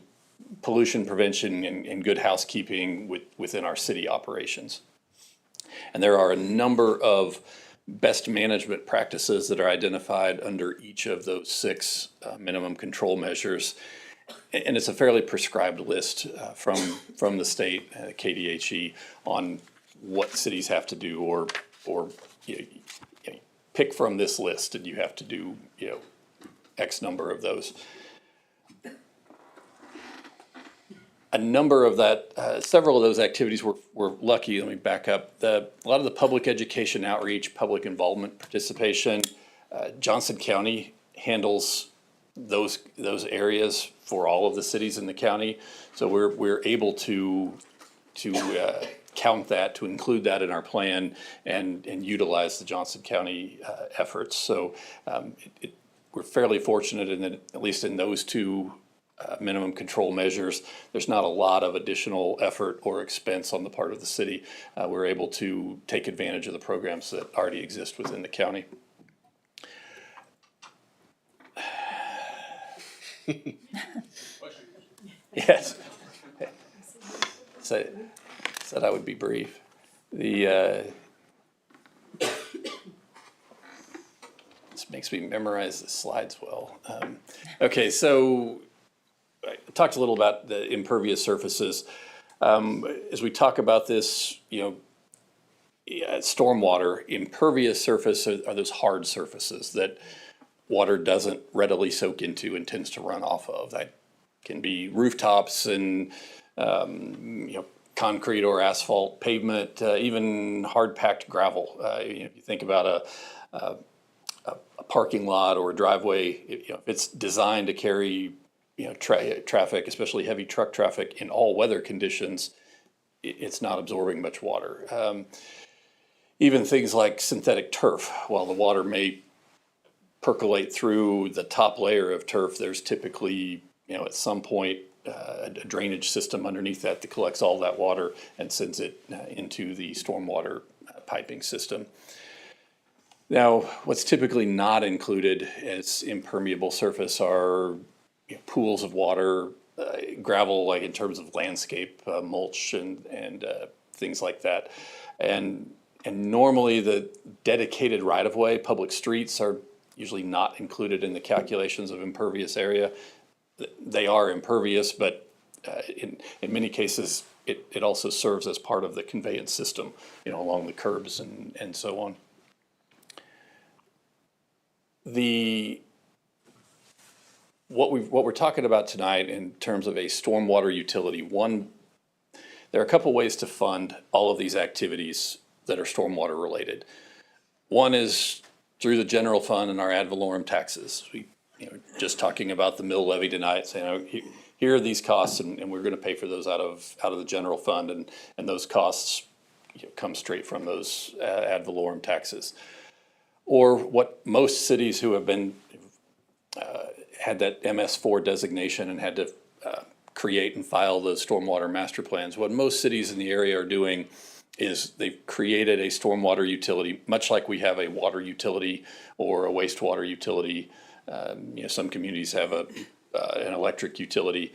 pollution prevention and good housekeeping within our city operations. And there are a number of best management practices that are identified under each of those 6 minimum control measures. And it's a fairly prescribed list from the state, KDHE, on what cities have to do, or pick from this list and you have to do X number of those. A number of that, several of those activities were lucky. Let me back up. A lot of the public education outreach, public involvement participation, Johnson County handles those areas for all of the cities in the county. So we're able to count that, to include that in our plan and utilize the Johnson County efforts. So we're fairly fortunate in that, at least in those 2 minimum control measures, there's not a lot of additional effort or expense on the part of the city. We're able to take advantage of the programs that already exist within the county. Yes. Said I would be brief. This makes me memorize the slides well. Okay, so I talked a little about the impervious surfaces. As we talk about this, stormwater, impervious surface are those hard surfaces that water doesn't readily soak into and tends to run off of. That can be rooftops and concrete or asphalt pavement, even hard packed gravel. If you think about a parking lot or a driveway, if it's designed to carry, traffic, especially heavy truck traffic in all weather conditions, it's not absorbing much water. Even things like synthetic turf, while the water may percolate through the top layer of turf, there's typically, at some point, a drainage system underneath that collects all that water and sends it into the stormwater piping system. Now, what's typically not included as impermeable surface are pools of water, gravel, like in terms of landscape mulch and things like that. And normally the dedicated right-of-way, public streets, are usually not included in the calculations of impervious area. They are impervious, but in many cases, it also serves as part of the conveyance system, along the curbs and so on. What we're talking about tonight in terms of a stormwater utility, there are a couple ways to fund all of these activities that are stormwater related. One is through the general fund and our ad valorem taxes. We, just talking about the mill levy tonight, saying, here are these costs, and we're going to pay for those out of the general fund, and those costs come straight from those ad valorem taxes. Or what most cities who have been had that MS4 designation and had to create and file those stormwater master plans. What most cities in the area are doing is they've created a stormwater utility, much like we have a water utility or a wastewater utility. Some communities have an electric utility.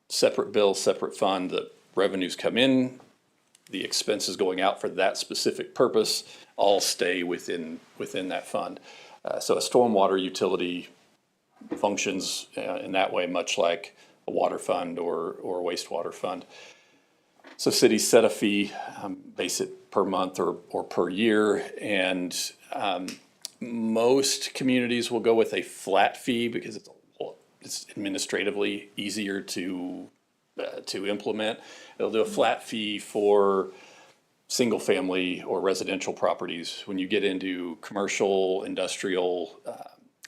Separate bill, separate fund. The revenues come in, the expenses going out for that specific purpose all stay within that fund. So a stormwater utility functions in that way, much like a water fund or a wastewater fund. So cities set a fee, base it per month or per year, and most communities will go with a flat fee because it's administratively easier to implement. They'll do a flat fee for single family or residential properties. When you get into commercial, industrial,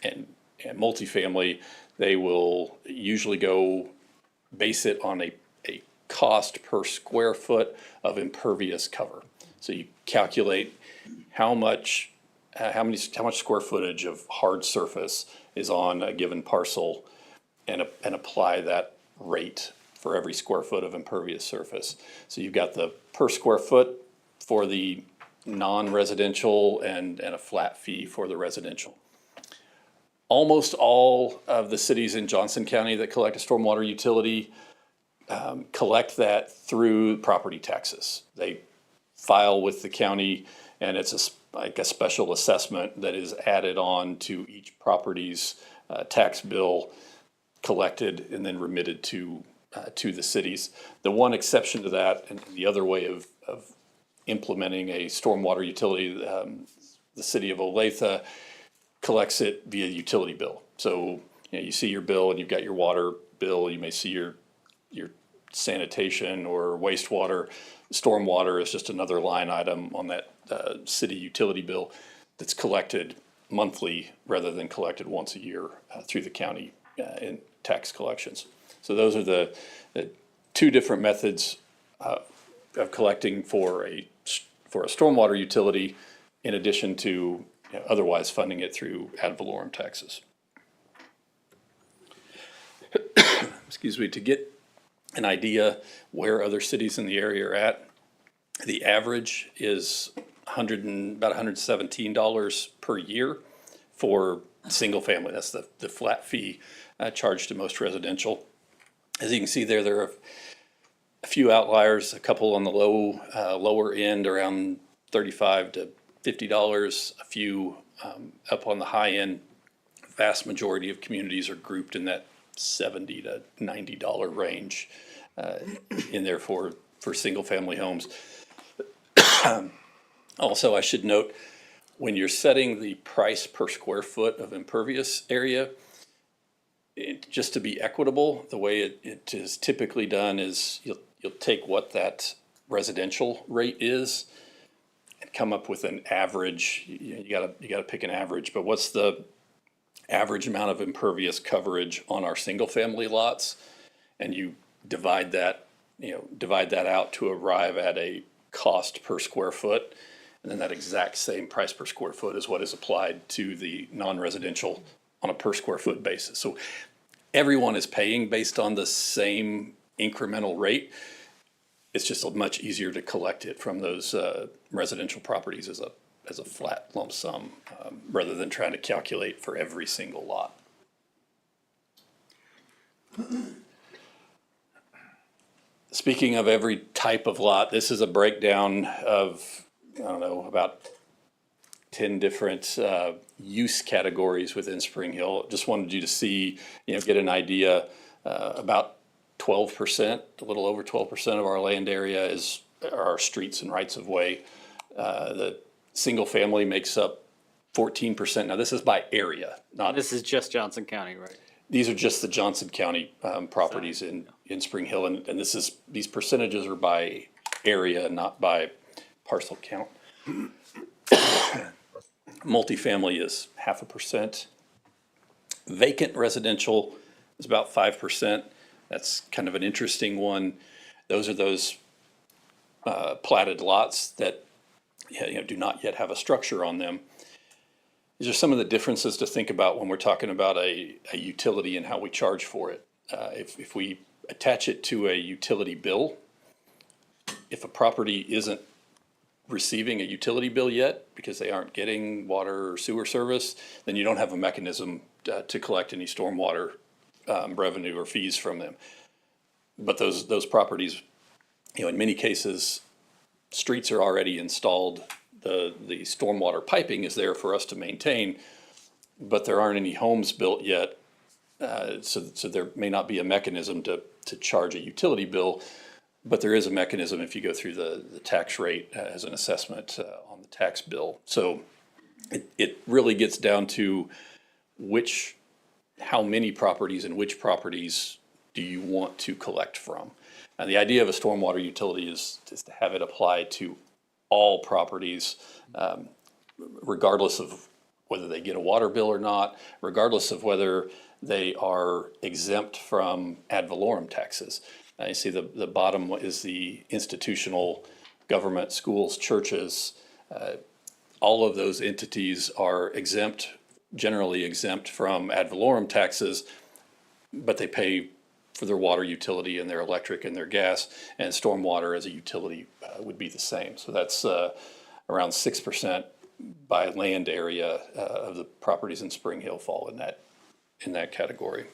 and multifamily, they will usually go base it on a cost per square foot of impervious cover. So you calculate how much square footage of hard surface is on a given parcel, and apply that rate for every square foot of impervious surface. So you've got the per square foot for the non-residential and a flat fee for the residential. Almost all of the cities in Johnson County that collect a stormwater utility collect that through property taxes. They file with the county, and it's like a special assessment that is added on to each property's tax bill, collected and then remitted to the cities. The one exception to that, and the other way of implementing a stormwater utility, the city of Olathe collects it via utility bill. So you see your bill and you've got your water bill, you may see your sanitation or wastewater. Stormwater is just another line item on that city utility bill that's collected monthly rather than collected once a year through the county in tax collections. So those are the two different methods of collecting for a stormwater utility, in addition to otherwise funding it through ad valorem taxes. Excuse me. To get an idea where other cities in the area are at, the average is about $117 per year for single family. That's the flat fee charged to most residential. As you can see there are a few outliers, a couple on the lower end around $35 to $50, a few up on the high end. Vast majority of communities are grouped in that $70 to $90 range in there for single family homes. Also, I should note, when you're setting the price per square foot of impervious area, just to be equitable, the way it is typically done is you'll take what that residential rate is come up with an average. You gotta pick an average, but what's the average amount of impervious coverage on our single-family lots? And you divide that out to arrive at a cost per square foot. And then that exact same price per square foot is what is applied to the non-residential on a per square foot basis. So everyone is paying based on the same incremental rate. It's just much easier to collect it from those residential properties as a flat lump sum, rather than trying to calculate for every single lot. Speaking of every type of lot, this is a breakdown of, I don't know, about 10 different use categories within Spring Hill. Just wanted you to see, get an idea. About 12%, a little over 12% of our land area are our streets and rights of way. The single family makes up 14%. Now this is by area, not. This is just Johnson County, right? These are just the Johnson County properties in Spring Hill, and these percentages are by area, not by parcel count. Multifamily is 0.5%. Vacant residential is about 5%. That's kind of an interesting one. Those are those platted lots that do not yet have a structure on them. These are some of the differences to think about when we're talking about a utility and how we charge for it. If we attach it to a utility bill, if a property isn't receiving a utility bill yet because they aren't getting water or sewer service, then you don't have a mechanism to collect any stormwater revenue or fees from them. But those properties, in many cases, streets are already installed. The stormwater piping is there for us to maintain, but there aren't any homes built yet. So there may not be a mechanism to charge a utility bill, but there is a mechanism if you go through the tax rate as an assessment on the tax bill. So it really gets down to how many properties and which properties do you want to collect from. And the idea of a stormwater utility is to have it apply to all properties, regardless of whether they get a water bill or not, regardless of whether they are exempt from ad valorem taxes. You see the bottom is the institutional government, schools, churches. All of those entities are generally exempt from ad valorem taxes, but they pay for their water utility and their electric and their gas, and stormwater as a utility would be the same. So that's around 6% by land area of the properties in Spring Hill fall in that category.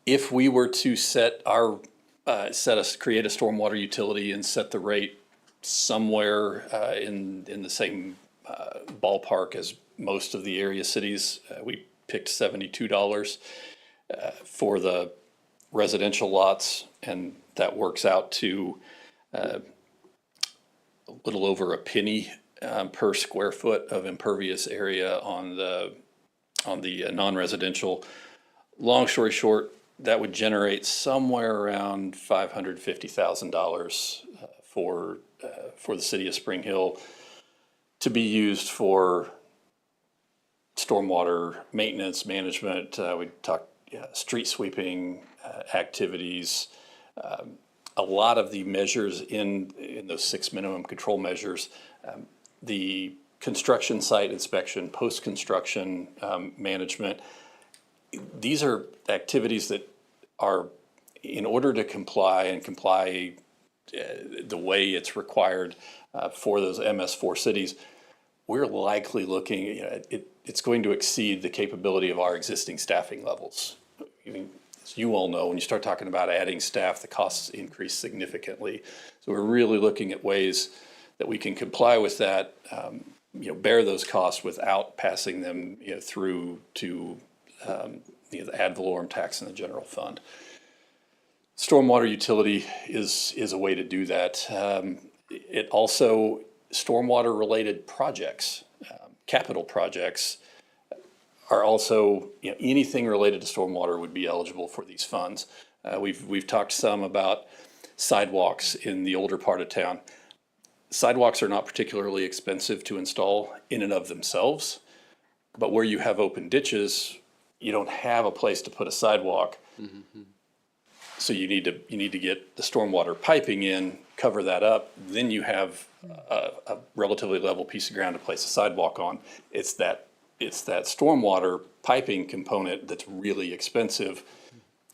If we were to create a stormwater utility and set the rate somewhere in the same ballpark as most of the area cities, we picked $72 for the residential lots, and that works out to a little over a penny per square foot of impervious area on the non-residential. Long story short, that would generate somewhere around $550,000 for the city of Spring Hill to be used for stormwater maintenance, management. We talked street sweeping activities. A lot of the measures in those 6 minimum control measures, the construction site inspection, post-construction management, these are activities that are, in order to comply the way it's required for those MS4 cities, we're likely looking, it's going to exceed the capability of our existing staffing levels. As you all know, when you start talking about adding staff, the costs increase significantly. So we're really looking at ways that we can comply with that, bear those costs without passing them through to the ad valorem tax in the general fund. Stormwater utility is a way to do that. It also, stormwater related projects, capital projects, are also, anything related to stormwater would be eligible for these funds. We've talked some about sidewalks in the older part of town. Sidewalks are not particularly expensive to install in and of themselves, but where you have open ditches, you don't have a place to put a sidewalk. So you need to get the stormwater piping in, cover that up, then you have a relatively level piece of ground to place a sidewalk on. It's that stormwater piping component that's really expensive.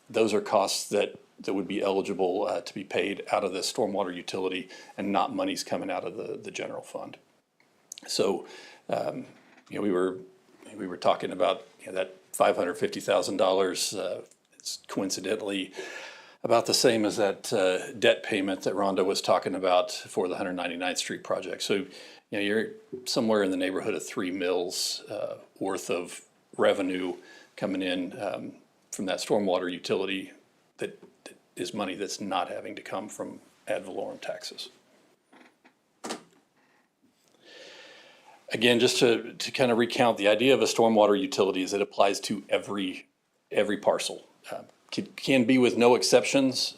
Those are costs that would be eligible to be paid out of the stormwater utility and not monies coming out of the general fund. So, we were talking about that $550,000. It's coincidentally about the same as that debt payment that Rhonda was talking about for the 199th Street project. So, you're somewhere in the neighborhood of 3 mils worth of revenue coming in from that stormwater utility that is money that's not having to come from ad valorem taxes. Again, just to kind of recount, the idea of a stormwater utility is it applies to every parcel. Can be with no exceptions.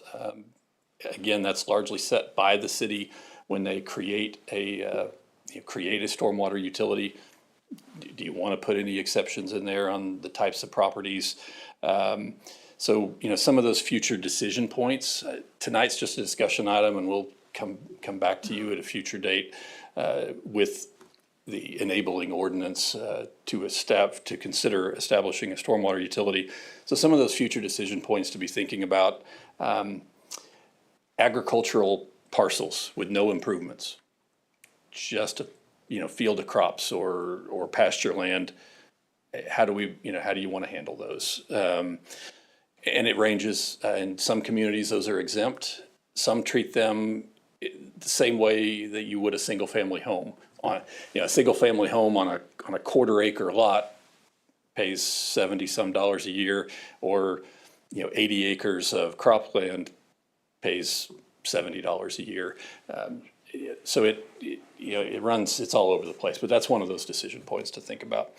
Again, that's largely set by the city when they create a stormwater utility. Do you want to put any exceptions in there on the types of properties? So, some of those future decision points, tonight's just a discussion item, and we'll come back to you at a future date with the enabling ordinance to consider establishing a stormwater utility. So some of those future decision points to be thinking about, agricultural parcels with no improvements, just a field of crops or pasture land. How do you want to handle those? And it ranges. In some communities, those are exempt. Some treat them the same way that you would a single family home. A single family home on a quarter acre lot pays $70-some a year, or 80 acres of cropland pays $70 a year. So it runs, it's all over the place, but that's one of those decision points to think about.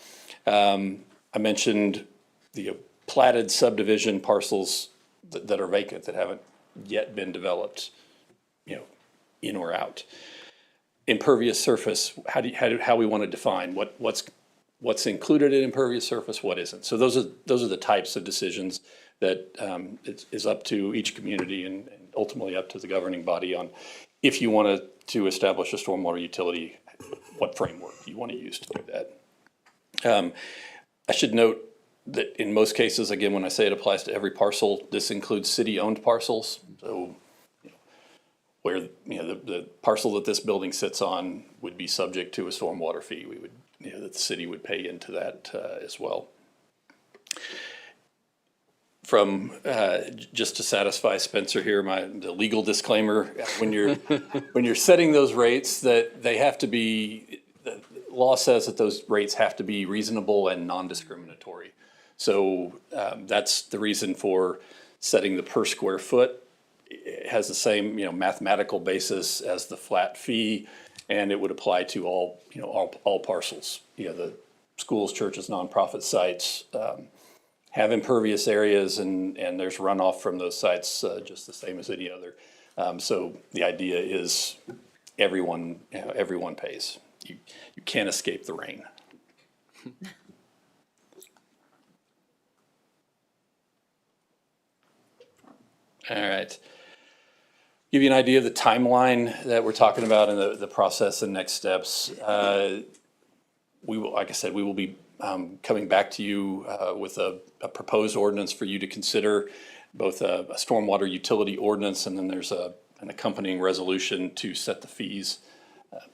I mentioned the platted subdivision parcels that are vacant, that haven't yet been developed, in or out. Impervious surface, how we want to define what's included in impervious surface, what isn't. So those are the types of decisions that is up to each community and ultimately up to the governing body on if you want to establish a stormwater utility, what framework you want to use to do that. I should note that in most cases, again, when I say it applies to every parcel, this includes city-owned parcels. So where the parcel that this building sits on would be subject to a stormwater fee. We would, that the city would pay into that as well. From just to satisfy Spencer here, the legal disclaimer: when you're setting those rates, that they have to be. The law says that those rates have to be reasonable and non-discriminatory. So that's the reason for setting the per square foot. It has the same mathematical basis as the flat fee, and it would apply to all parcels. The schools, churches, nonprofit sites have impervious areas, and there's runoff from those sites just the same as any other. So the idea is everyone pays. You can't escape the rain. All right. Give you an idea of the timeline that we're talking about and the process and next steps. We will, like I said, we will be coming back to you with a proposed ordinance for you to consider, both a stormwater utility ordinance, and then there's an accompanying resolution to set the fees.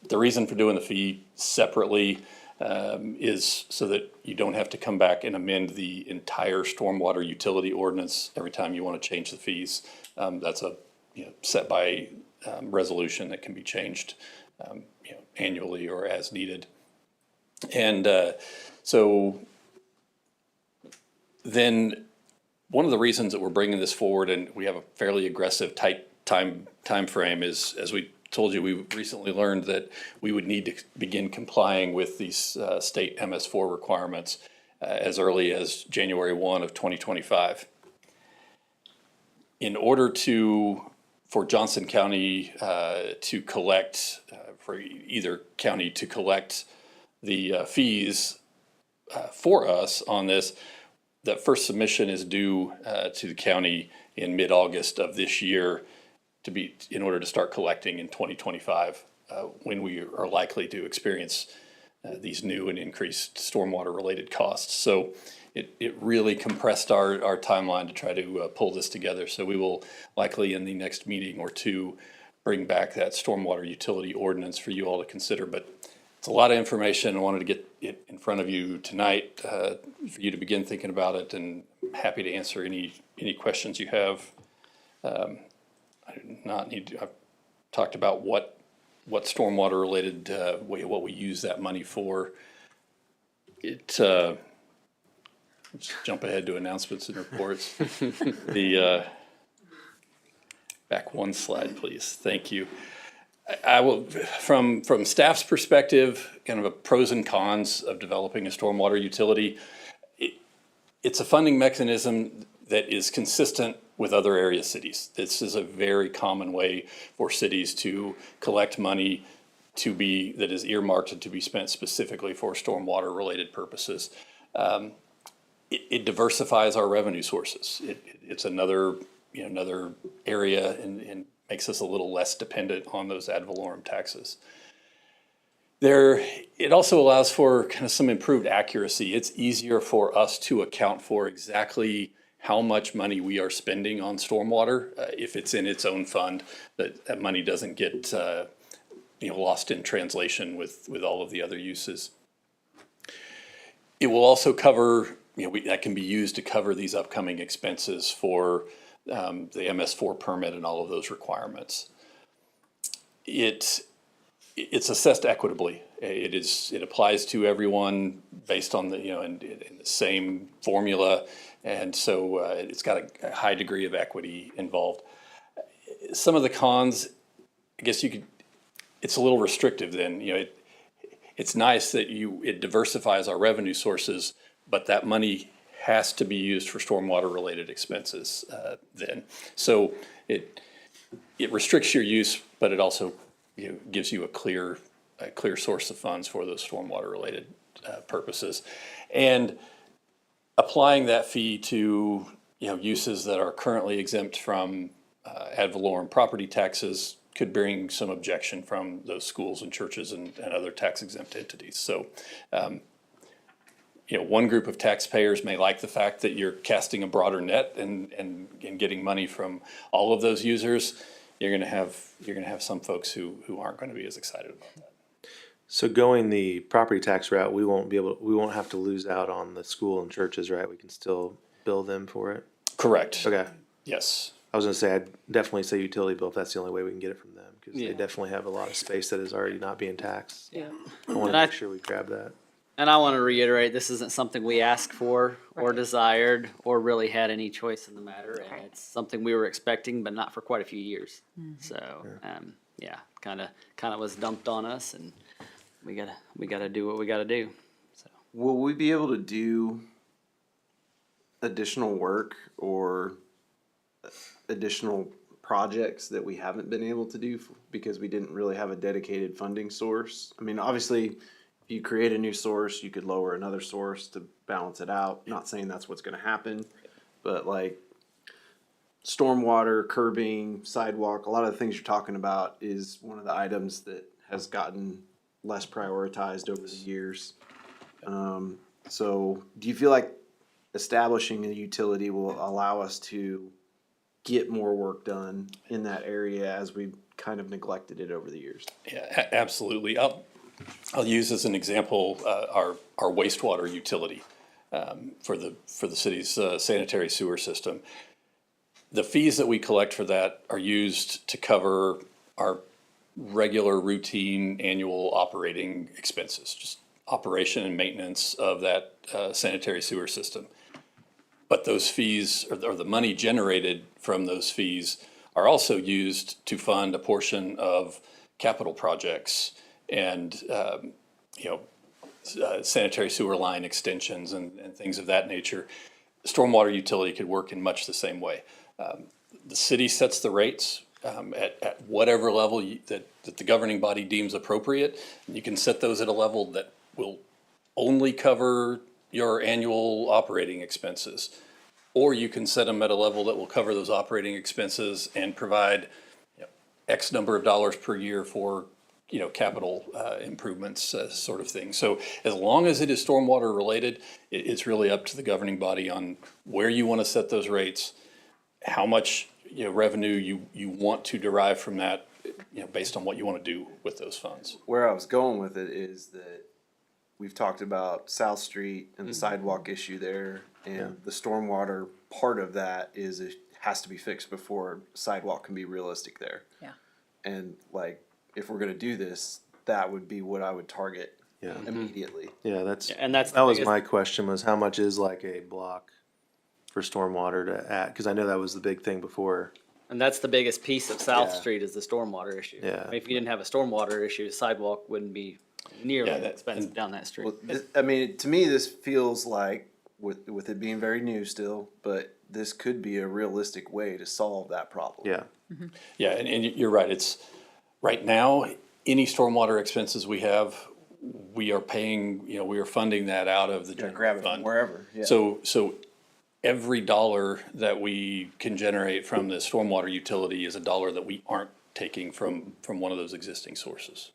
The reason for doing the fee separately is so that you don't have to come back and amend the entire stormwater utility ordinance every time you want to change the fees. That's set by resolution that can be changed annually or as needed. And so then one of the reasons that we're bringing this forward, and we have a fairly aggressive tight time frame, is, as we told you, we recently learned that we would need to begin complying with these state MS4 requirements as early as January 1 of 2025. In order to for Johnson County to collect, for either county to collect the fees for us on this. That first submission is due to the county in mid-August of this year in order to start collecting in 2025, when we are likely to experience these new and increased stormwater related costs. So it really compressed our timeline to try to pull this together. So we will likely in the next meeting or two bring back that stormwater utility ordinance for you all to consider. But it's a lot of information. I wanted to get it in front of you tonight for you to begin thinking about it, and I'm happy to answer any questions you have. I do not need to, I've talked about what stormwater related, what we use that money for. Let's jump ahead to announcements and reports. Back one slide, please. Thank you. I will, from staff's perspective, kind of a pros and cons of developing a stormwater utility. It's a funding mechanism that is consistent with other area cities. This is a very common way for cities to collect money that is earmarked to be spent specifically for stormwater related purposes. It diversifies our revenue sources. It's another area and makes us a little less dependent on those ad valorem taxes. It also allows for kind of some improved accuracy. It's easier for us to account for exactly how much money we are spending on stormwater if it's in its own fund, that money doesn't get lost in translation with all of the other uses. It will also cover, that can be used to cover these upcoming expenses for the MS4 permit and all of those requirements. It's assessed equitably. It applies to everyone based on in the same formula, and so it's got a high degree of equity involved. Some of the cons, I guess it's a little restrictive. Then it's nice that it diversifies our revenue sources, but that money has to be used for stormwater related expenses then. So it restricts your use, but it also gives you a clear source of funds for those stormwater related purposes. And applying that fee to uses that are currently exempt from ad valorem property taxes could bring some objection from those schools and churches and other tax exempt entities. So one group of taxpayers may like the fact that you're casting a broader net and getting money from all of those users. You're gonna have some folks who aren't going to be as excited about that. So going the property tax route, we won't have to lose out on the school and churches, right? We can still bill them for it? Correct. Okay. Yes. I was gonna say, I'd definitely say utility bill if that's the only way we can get it from them, because they definitely have a lot of space that is already not being taxed. Yeah. I wanna make sure we grab that. And I want to reiterate, this isn't something we asked for or desired or really had any choice in the matter. And it's something we were expecting, but not for quite a few years. So, kind of was dumped on us, and we gotta do what we gotta do. So, will we be able to do additional work or additional projects that we haven't been able to do because we didn't really have a dedicated funding source? I mean, obviously, if you create a new source, you could lower another source to balance it out. Not saying that's what's going to happen, but like stormwater, curbing, sidewalk, a lot of the things you're talking about is one of the items that has gotten less prioritized over the years. So do you feel like establishing a utility will allow us to get more work done in that area as we've kind of neglected it over the years? Yeah, absolutely. I'll use as an example our wastewater utility for the city's sanitary sewer system. The fees that we collect for that are used to cover our regular routine annual operating expenses, just operation and maintenance of that sanitary sewer system. But those fees, or the money generated from those fees, are also used to fund a portion of capital projects and sanitary sewer line extensions and things of that nature. Stormwater utility could work in much the same way. The city sets the rates at whatever level that the governing body deems appropriate. You can set those at a level that will only cover your annual operating expenses. Or you can set them at a level that will cover those operating expenses and provide, you know, X number of dollars per year for, you know, capital improvements, sort of thing. So as long as it is stormwater related, it's really up to the governing body on where you want to set those rates, how much, you know, revenue you want to derive from that, you know, based on what you want to do with those funds. Where I was going with it is that we've talked about South Street and the sidewalk issue there, and the stormwater part of that is it has to be fixed before sidewalk can be realistic there. Yeah. And like, if we're gonna do this, that would be what I would target Yeah. immediately. Yeah, that's, And that's that the was biggest- my question, was how much is like a block for stormwater to add? Because I know that was the big thing before. And that's the biggest piece of South Yeah. Street is the stormwater issue. Yeah. If you didn't have a stormwater issue, sidewalk wouldn't be nearly Yeah, as that- expensive down that street. Well, I mean, to me, this feels like, with it being very new still, but this could be a realistic way to solve that problem. Yeah. Yeah, and you're right, it's, right now, any stormwater expenses we have, we are paying, you know, we are funding that out of the Grab general it from fund. wherever, yeah. So every dollar that we can generate from the stormwater utility is a dollar that we aren't taking from one of those existing sources.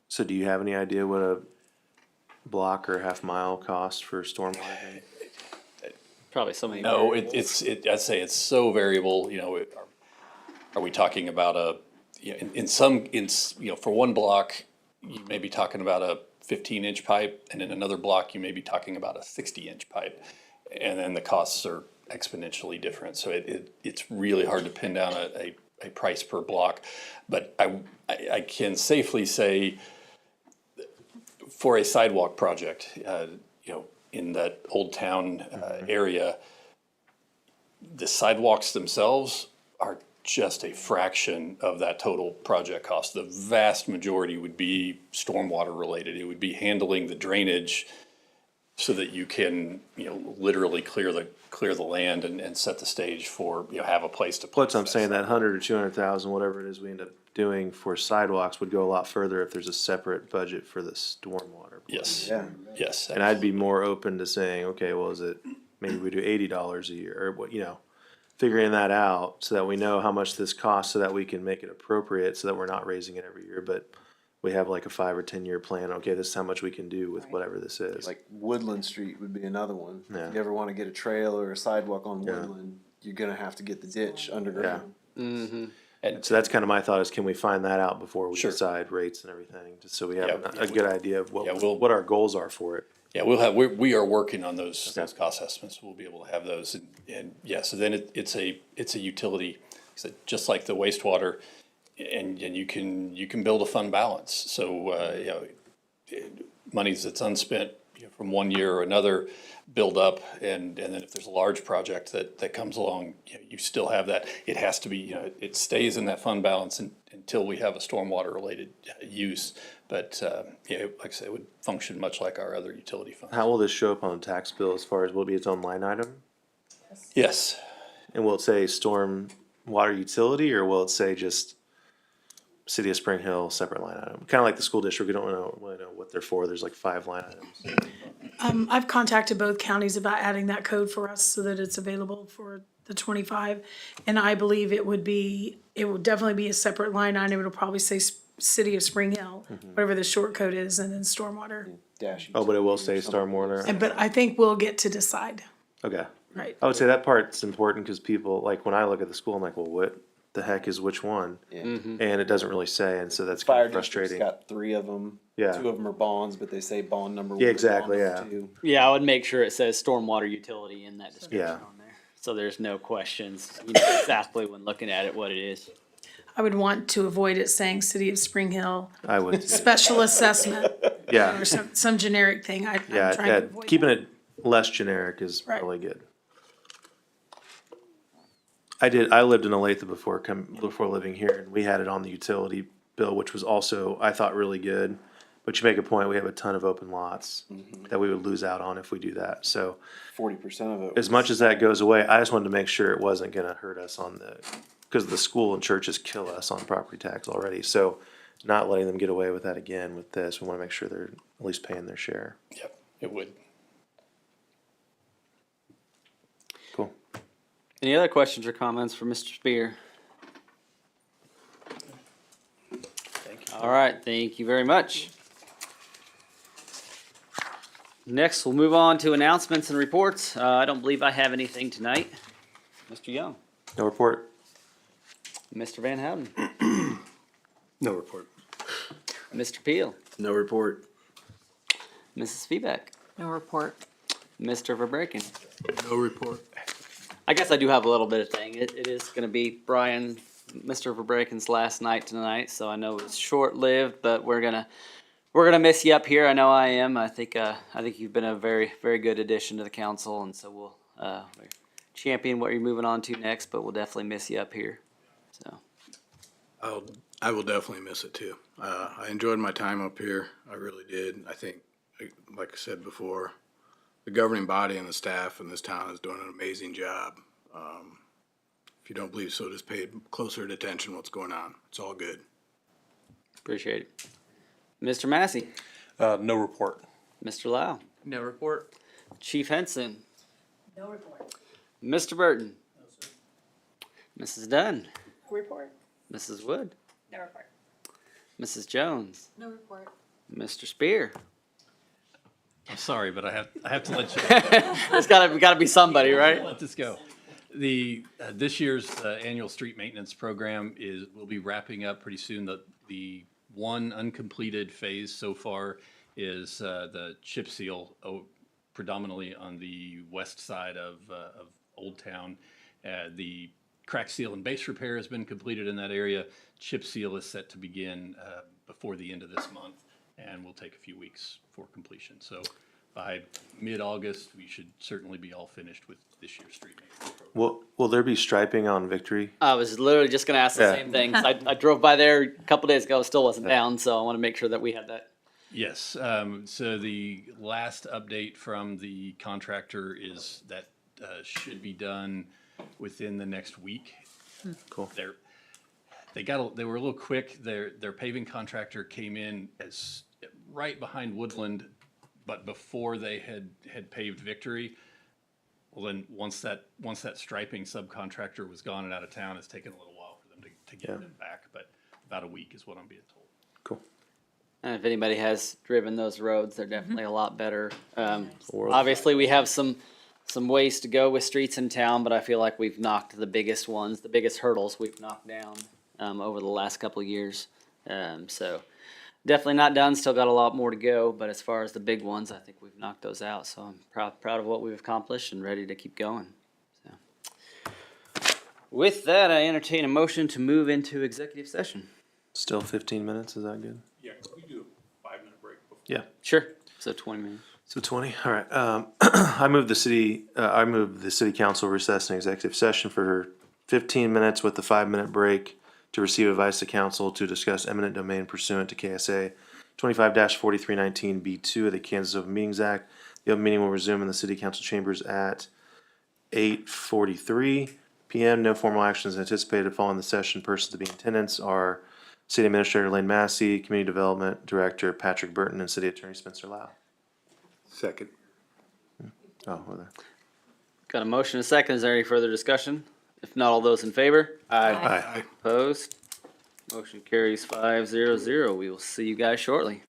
So do you have any idea what a block or half mile costs for stormwater? Probably so many. No, variables. I'd say it's so variable, you know, are we talking about a, you know, you know, for one block, you may be talking about a 15-inch pipe, and in another block, you may be talking about a 60-inch pipe. And then the costs are exponentially different, so it's really hard to pin down a price per block. But I can safely say, for a sidewalk project, you know, in that Old Town area, the sidewalks themselves are just a fraction of that total project cost. The vast majority would be stormwater related. It would be handling the drainage so that you can, you know, literally clear the land and set the stage for, you know, have a place to put. Plus, I'm saying that 100 or 200,000, whatever it is we end up doing for sidewalks would go a lot further if there's a separate budget for the stormwater. Yes, Yeah. yes. And I'd be more open to saying, okay, well, is it, maybe we do $80 a year, or what, you know, figuring that out so that we know how much this costs, so that we can make it appropriate, so that we're not raising it every year, but we have like a 5 or 10 year plan. Okay, this is how much we can do with whatever this is. Like Woodland Street would be another one. Yeah. If you ever want to get a trail or a sidewalk on Yeah. Woodland, you're gonna have to get the ditch underground. So that's kind of my thought, is can we find that out before we Sure. decide rates and everything, just so we have Yeah, a good idea of Yeah, we'll- what our goals are for it. Yeah, we are working on those cost estimates. We'll be able to have those, and yeah, so then it's a utility, so just like the wastewater, and you can build a fund balance. So, you know, monies that's unspent, you know, from one year or another build up, and then if there's a large project that comes along, you know, you still have that. It has to be, you know, it stays in that fund balance until we have a stormwater related use. But, yeah, like I said, it would function much like our other utility funds. How will this show up on the tax bill, as far as, will it be its own line item? Yes. And will it say storm water utility, or will it say just City of Spring Hill, separate line item? Kind of like the school district, we don't really know what they're for, there's like 5 line items. I've contacted both counties about adding that code for us so that it's available for the 25. And I believe it would definitely be a separate line item. It'll probably say City of Spring Hill, whatever the short code is, and then stormwater. Dash. Oh, but it will say stormwater? But I think we'll get to decide, Okay. right? I would say that part's important, because people, like, when I look at the school, I'm like, well, what the heck is which one? Yeah. And it doesn't really say, and so that's kind Fire of district's frustrating. got 3 of them. Yeah. 2 of them are bonds, but they say bond number 1. Yeah, exactly, bond yeah. number 2. Yeah, I would make sure it says stormwater utility in that description Yeah. on there. So there's no questions, you know exactly when looking at it what it is. I would want to avoid it saying City of Spring Hill, I would, too. special assessment, Yeah, or some generic thing. I'm trying to yeah, avoid keeping that. it less generic is Right. really good. I lived in Olathe before living here, and we had it on the utility bill, which was also, I thought, really good. But you make a point, we have a ton of open lots that we would lose out on if we do that, so 40% of it. as much as that goes away, I just wanted to make sure it wasn't gonna hurt us on because the school and churches kill us on property tax already. So not letting them get away with that again with this, we want to make sure they're at least paying their share. Yep, it would. Cool. Any other questions or comments for Mr. Spear? All right, thank you very much. Next, we'll move on to announcements and reports. I don't believe I have anything tonight. Mr. Young, No report. Mr. Van Houten, No report. Mr. Peel, No report. Mrs. Feebeck, No report. Mr. Verbraken. No report. I guess I do have a little bit of thing. It is going to be Mr. Verbraken's last night tonight, so I know it's short-lived, but we're gonna miss you up here. I know I am. I think you've been a very, very good addition to the council, and so we'll champion what you're moving on to next, but we'll definitely miss you up here. So I will definitely miss it too. I enjoyed my time up here. I really did. I think, like I said before, the governing body and the staff in this town is doing an amazing job. If you don't believe so, just pay closer attention to what's going on. It's all good. appreciate it. Mr. Massey, No report. Mr. Lau, No report. Chief Henson, No report. Mr. Burton, Mrs. Dunn, Report. Mrs. Wood, No report. Mrs. Jones, No report. Mr. Spear. I'm sorry, but I have to let you. There's gotta be somebody, right? Let this go. This year's annual street maintenance program will be wrapping up pretty soon. The one uncompleted phase so far is the chip seal, predominantly on the west side of Old Town. The crack seal and base repair has been completed in that area. Chip seal is set to begin before the end of this month and will take a few weeks for completion. So by mid-August, we should certainly be all finished with this year's street maintenance program. Will there be striping on Victory? I was literally just gonna ask the Yeah. same thing. 'Cause I drove by there a couple days ago, it still wasn't down, so I wanna make sure that we had that. Yes, so the last update from the contractor is that should be done within the next week. Cool. They were a little quick. Their paving contractor came in as right behind Woodland, but before they had paved Victory. Well, then once that striping subcontractor was gone and out of town, it's taken a little while for them to get them back, but about a week is what I'm being told. Cool. And if anybody has driven those roads, they're definitely a lot better. Obviously, we have some ways to go with streets in town, but I feel like we've knocked the biggest ones, the biggest hurdles we've knocked down over the last couple of years. So definitely not done, still got a lot more to go, but as far as the big ones, I think we've knocked those out. So I'm proud of what we've accomplished and ready to keep going. So with that, I entertain a motion to move into executive session. Still 15 minutes, is that good? Yeah, can we do a 5-minute break before? Yeah. Sure. So 20 minutes. So 20, all right. I move the city council recess an executive session for 15 minutes with the 5-minute break to receive advice of council to discuss eminent domain pursuant to KSA 25-4319B2 of the Kansas Open Meetings Act. The open meeting will resume in the city council chambers at 8:43 PM. No formal action is anticipated following the session. Persons to be in attendance are City Administrator Lane Massey, Community Development Director Patrick Burton, and City Attorney Spencer Lau. Second. Oh, well, there. Got a motion and a second. Is there any further discussion? If not, all those in favor? Aye. Opposed? Motion carries 5-0-0. We will see you guys shortly.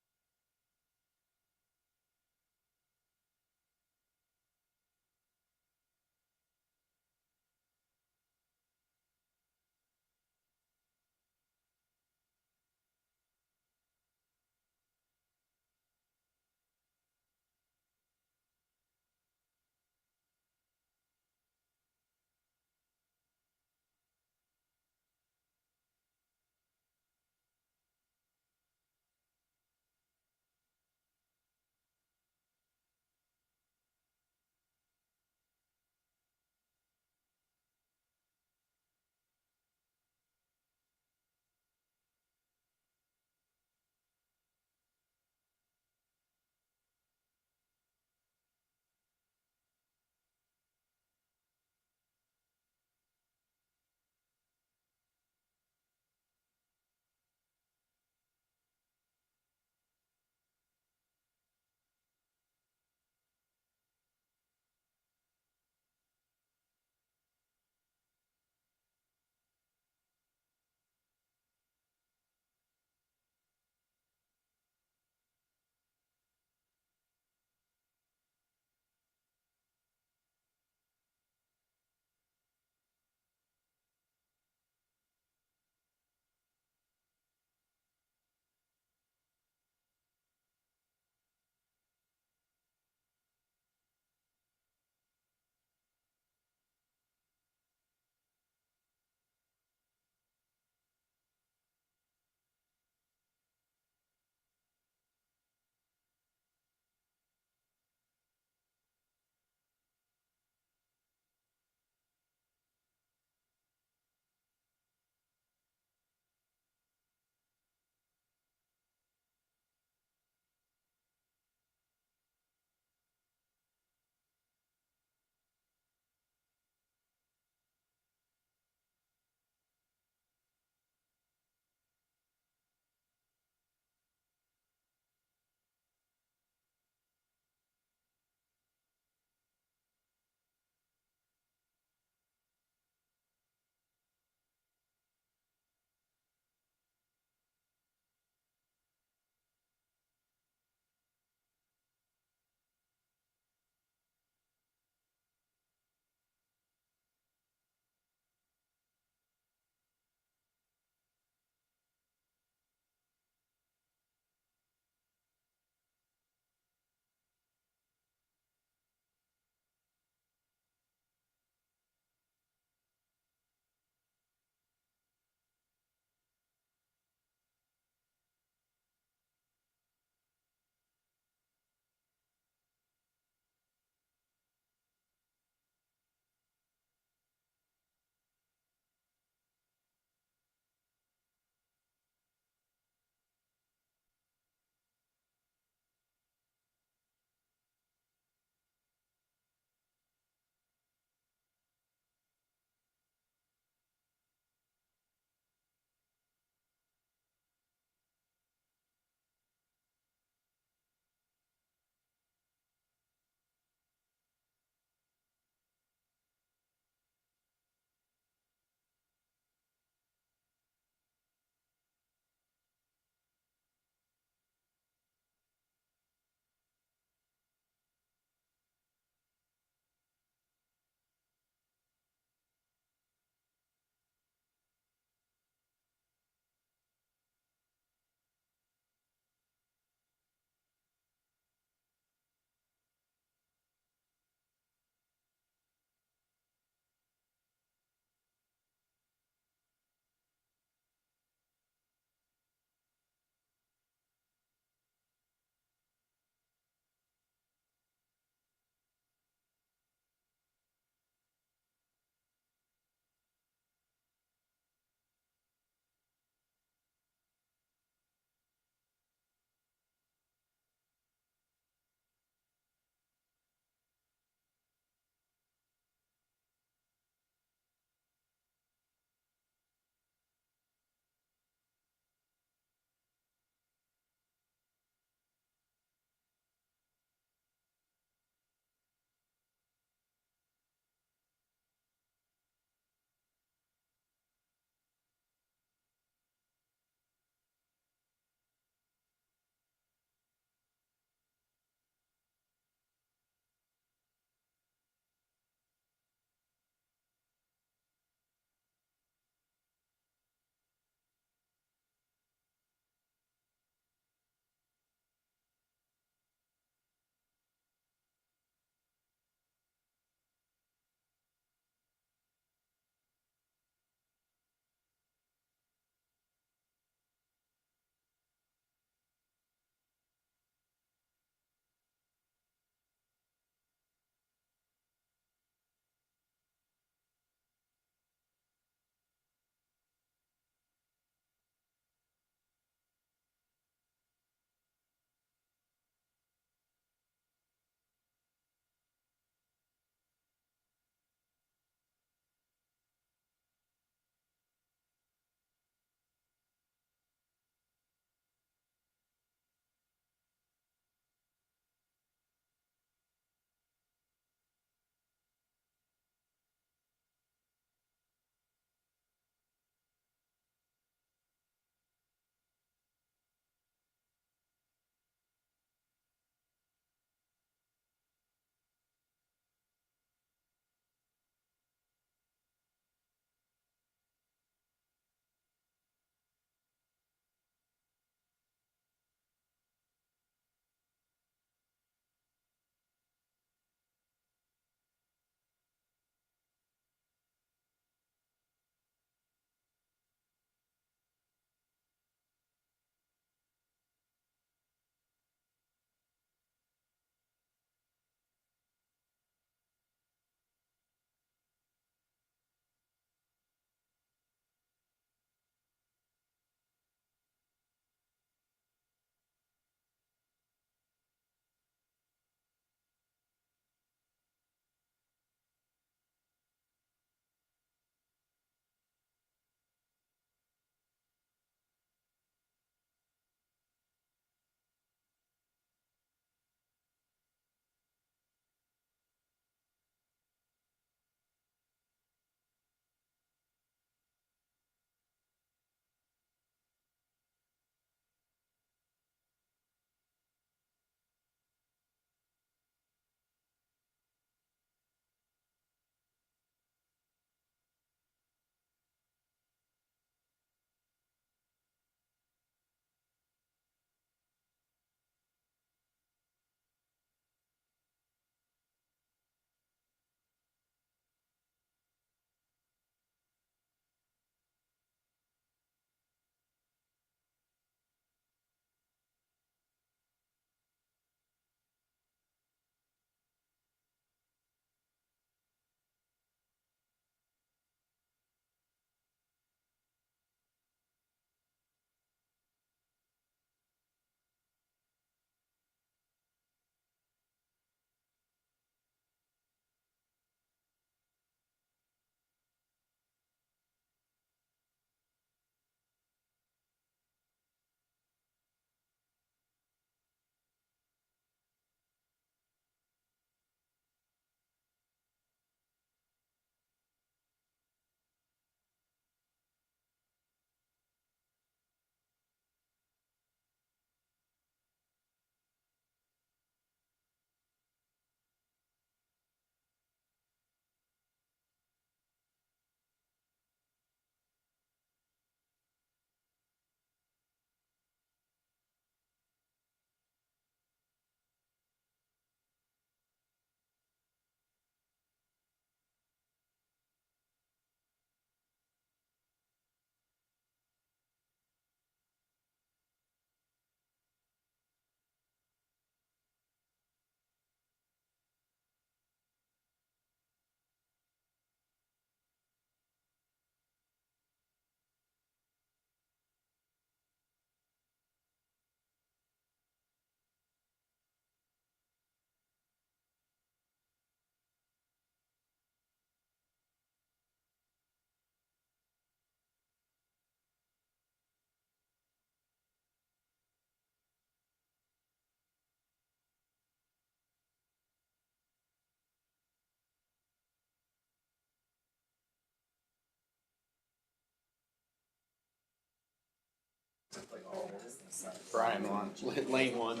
Brian one, Lane one.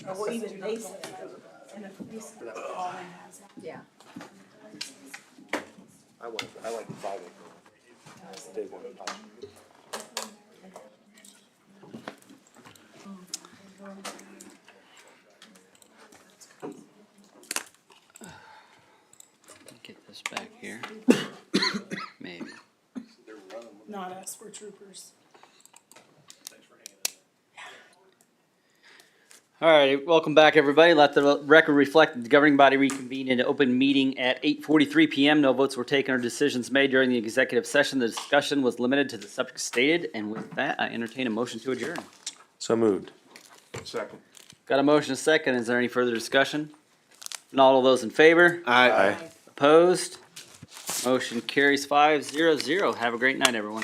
Well, even they said, and if they said that all in has that. Yeah. I like the 5 acre. Big one. Get this back here. Maybe. Not us, we're troopers. All right, welcome back, everybody. Let the record reflect that the governing body reconvened in an open meeting at 8:43 PM. No votes were taken or decisions made during the executive session. The discussion was limited to the subject stated, and with that, I entertain a motion to adjourn. So moved. Second. Got a motion, a second. Is there any further discussion? Not all those in favor? Aye. Opposed? Motion carries 5-0-0. Have a great night, everyone.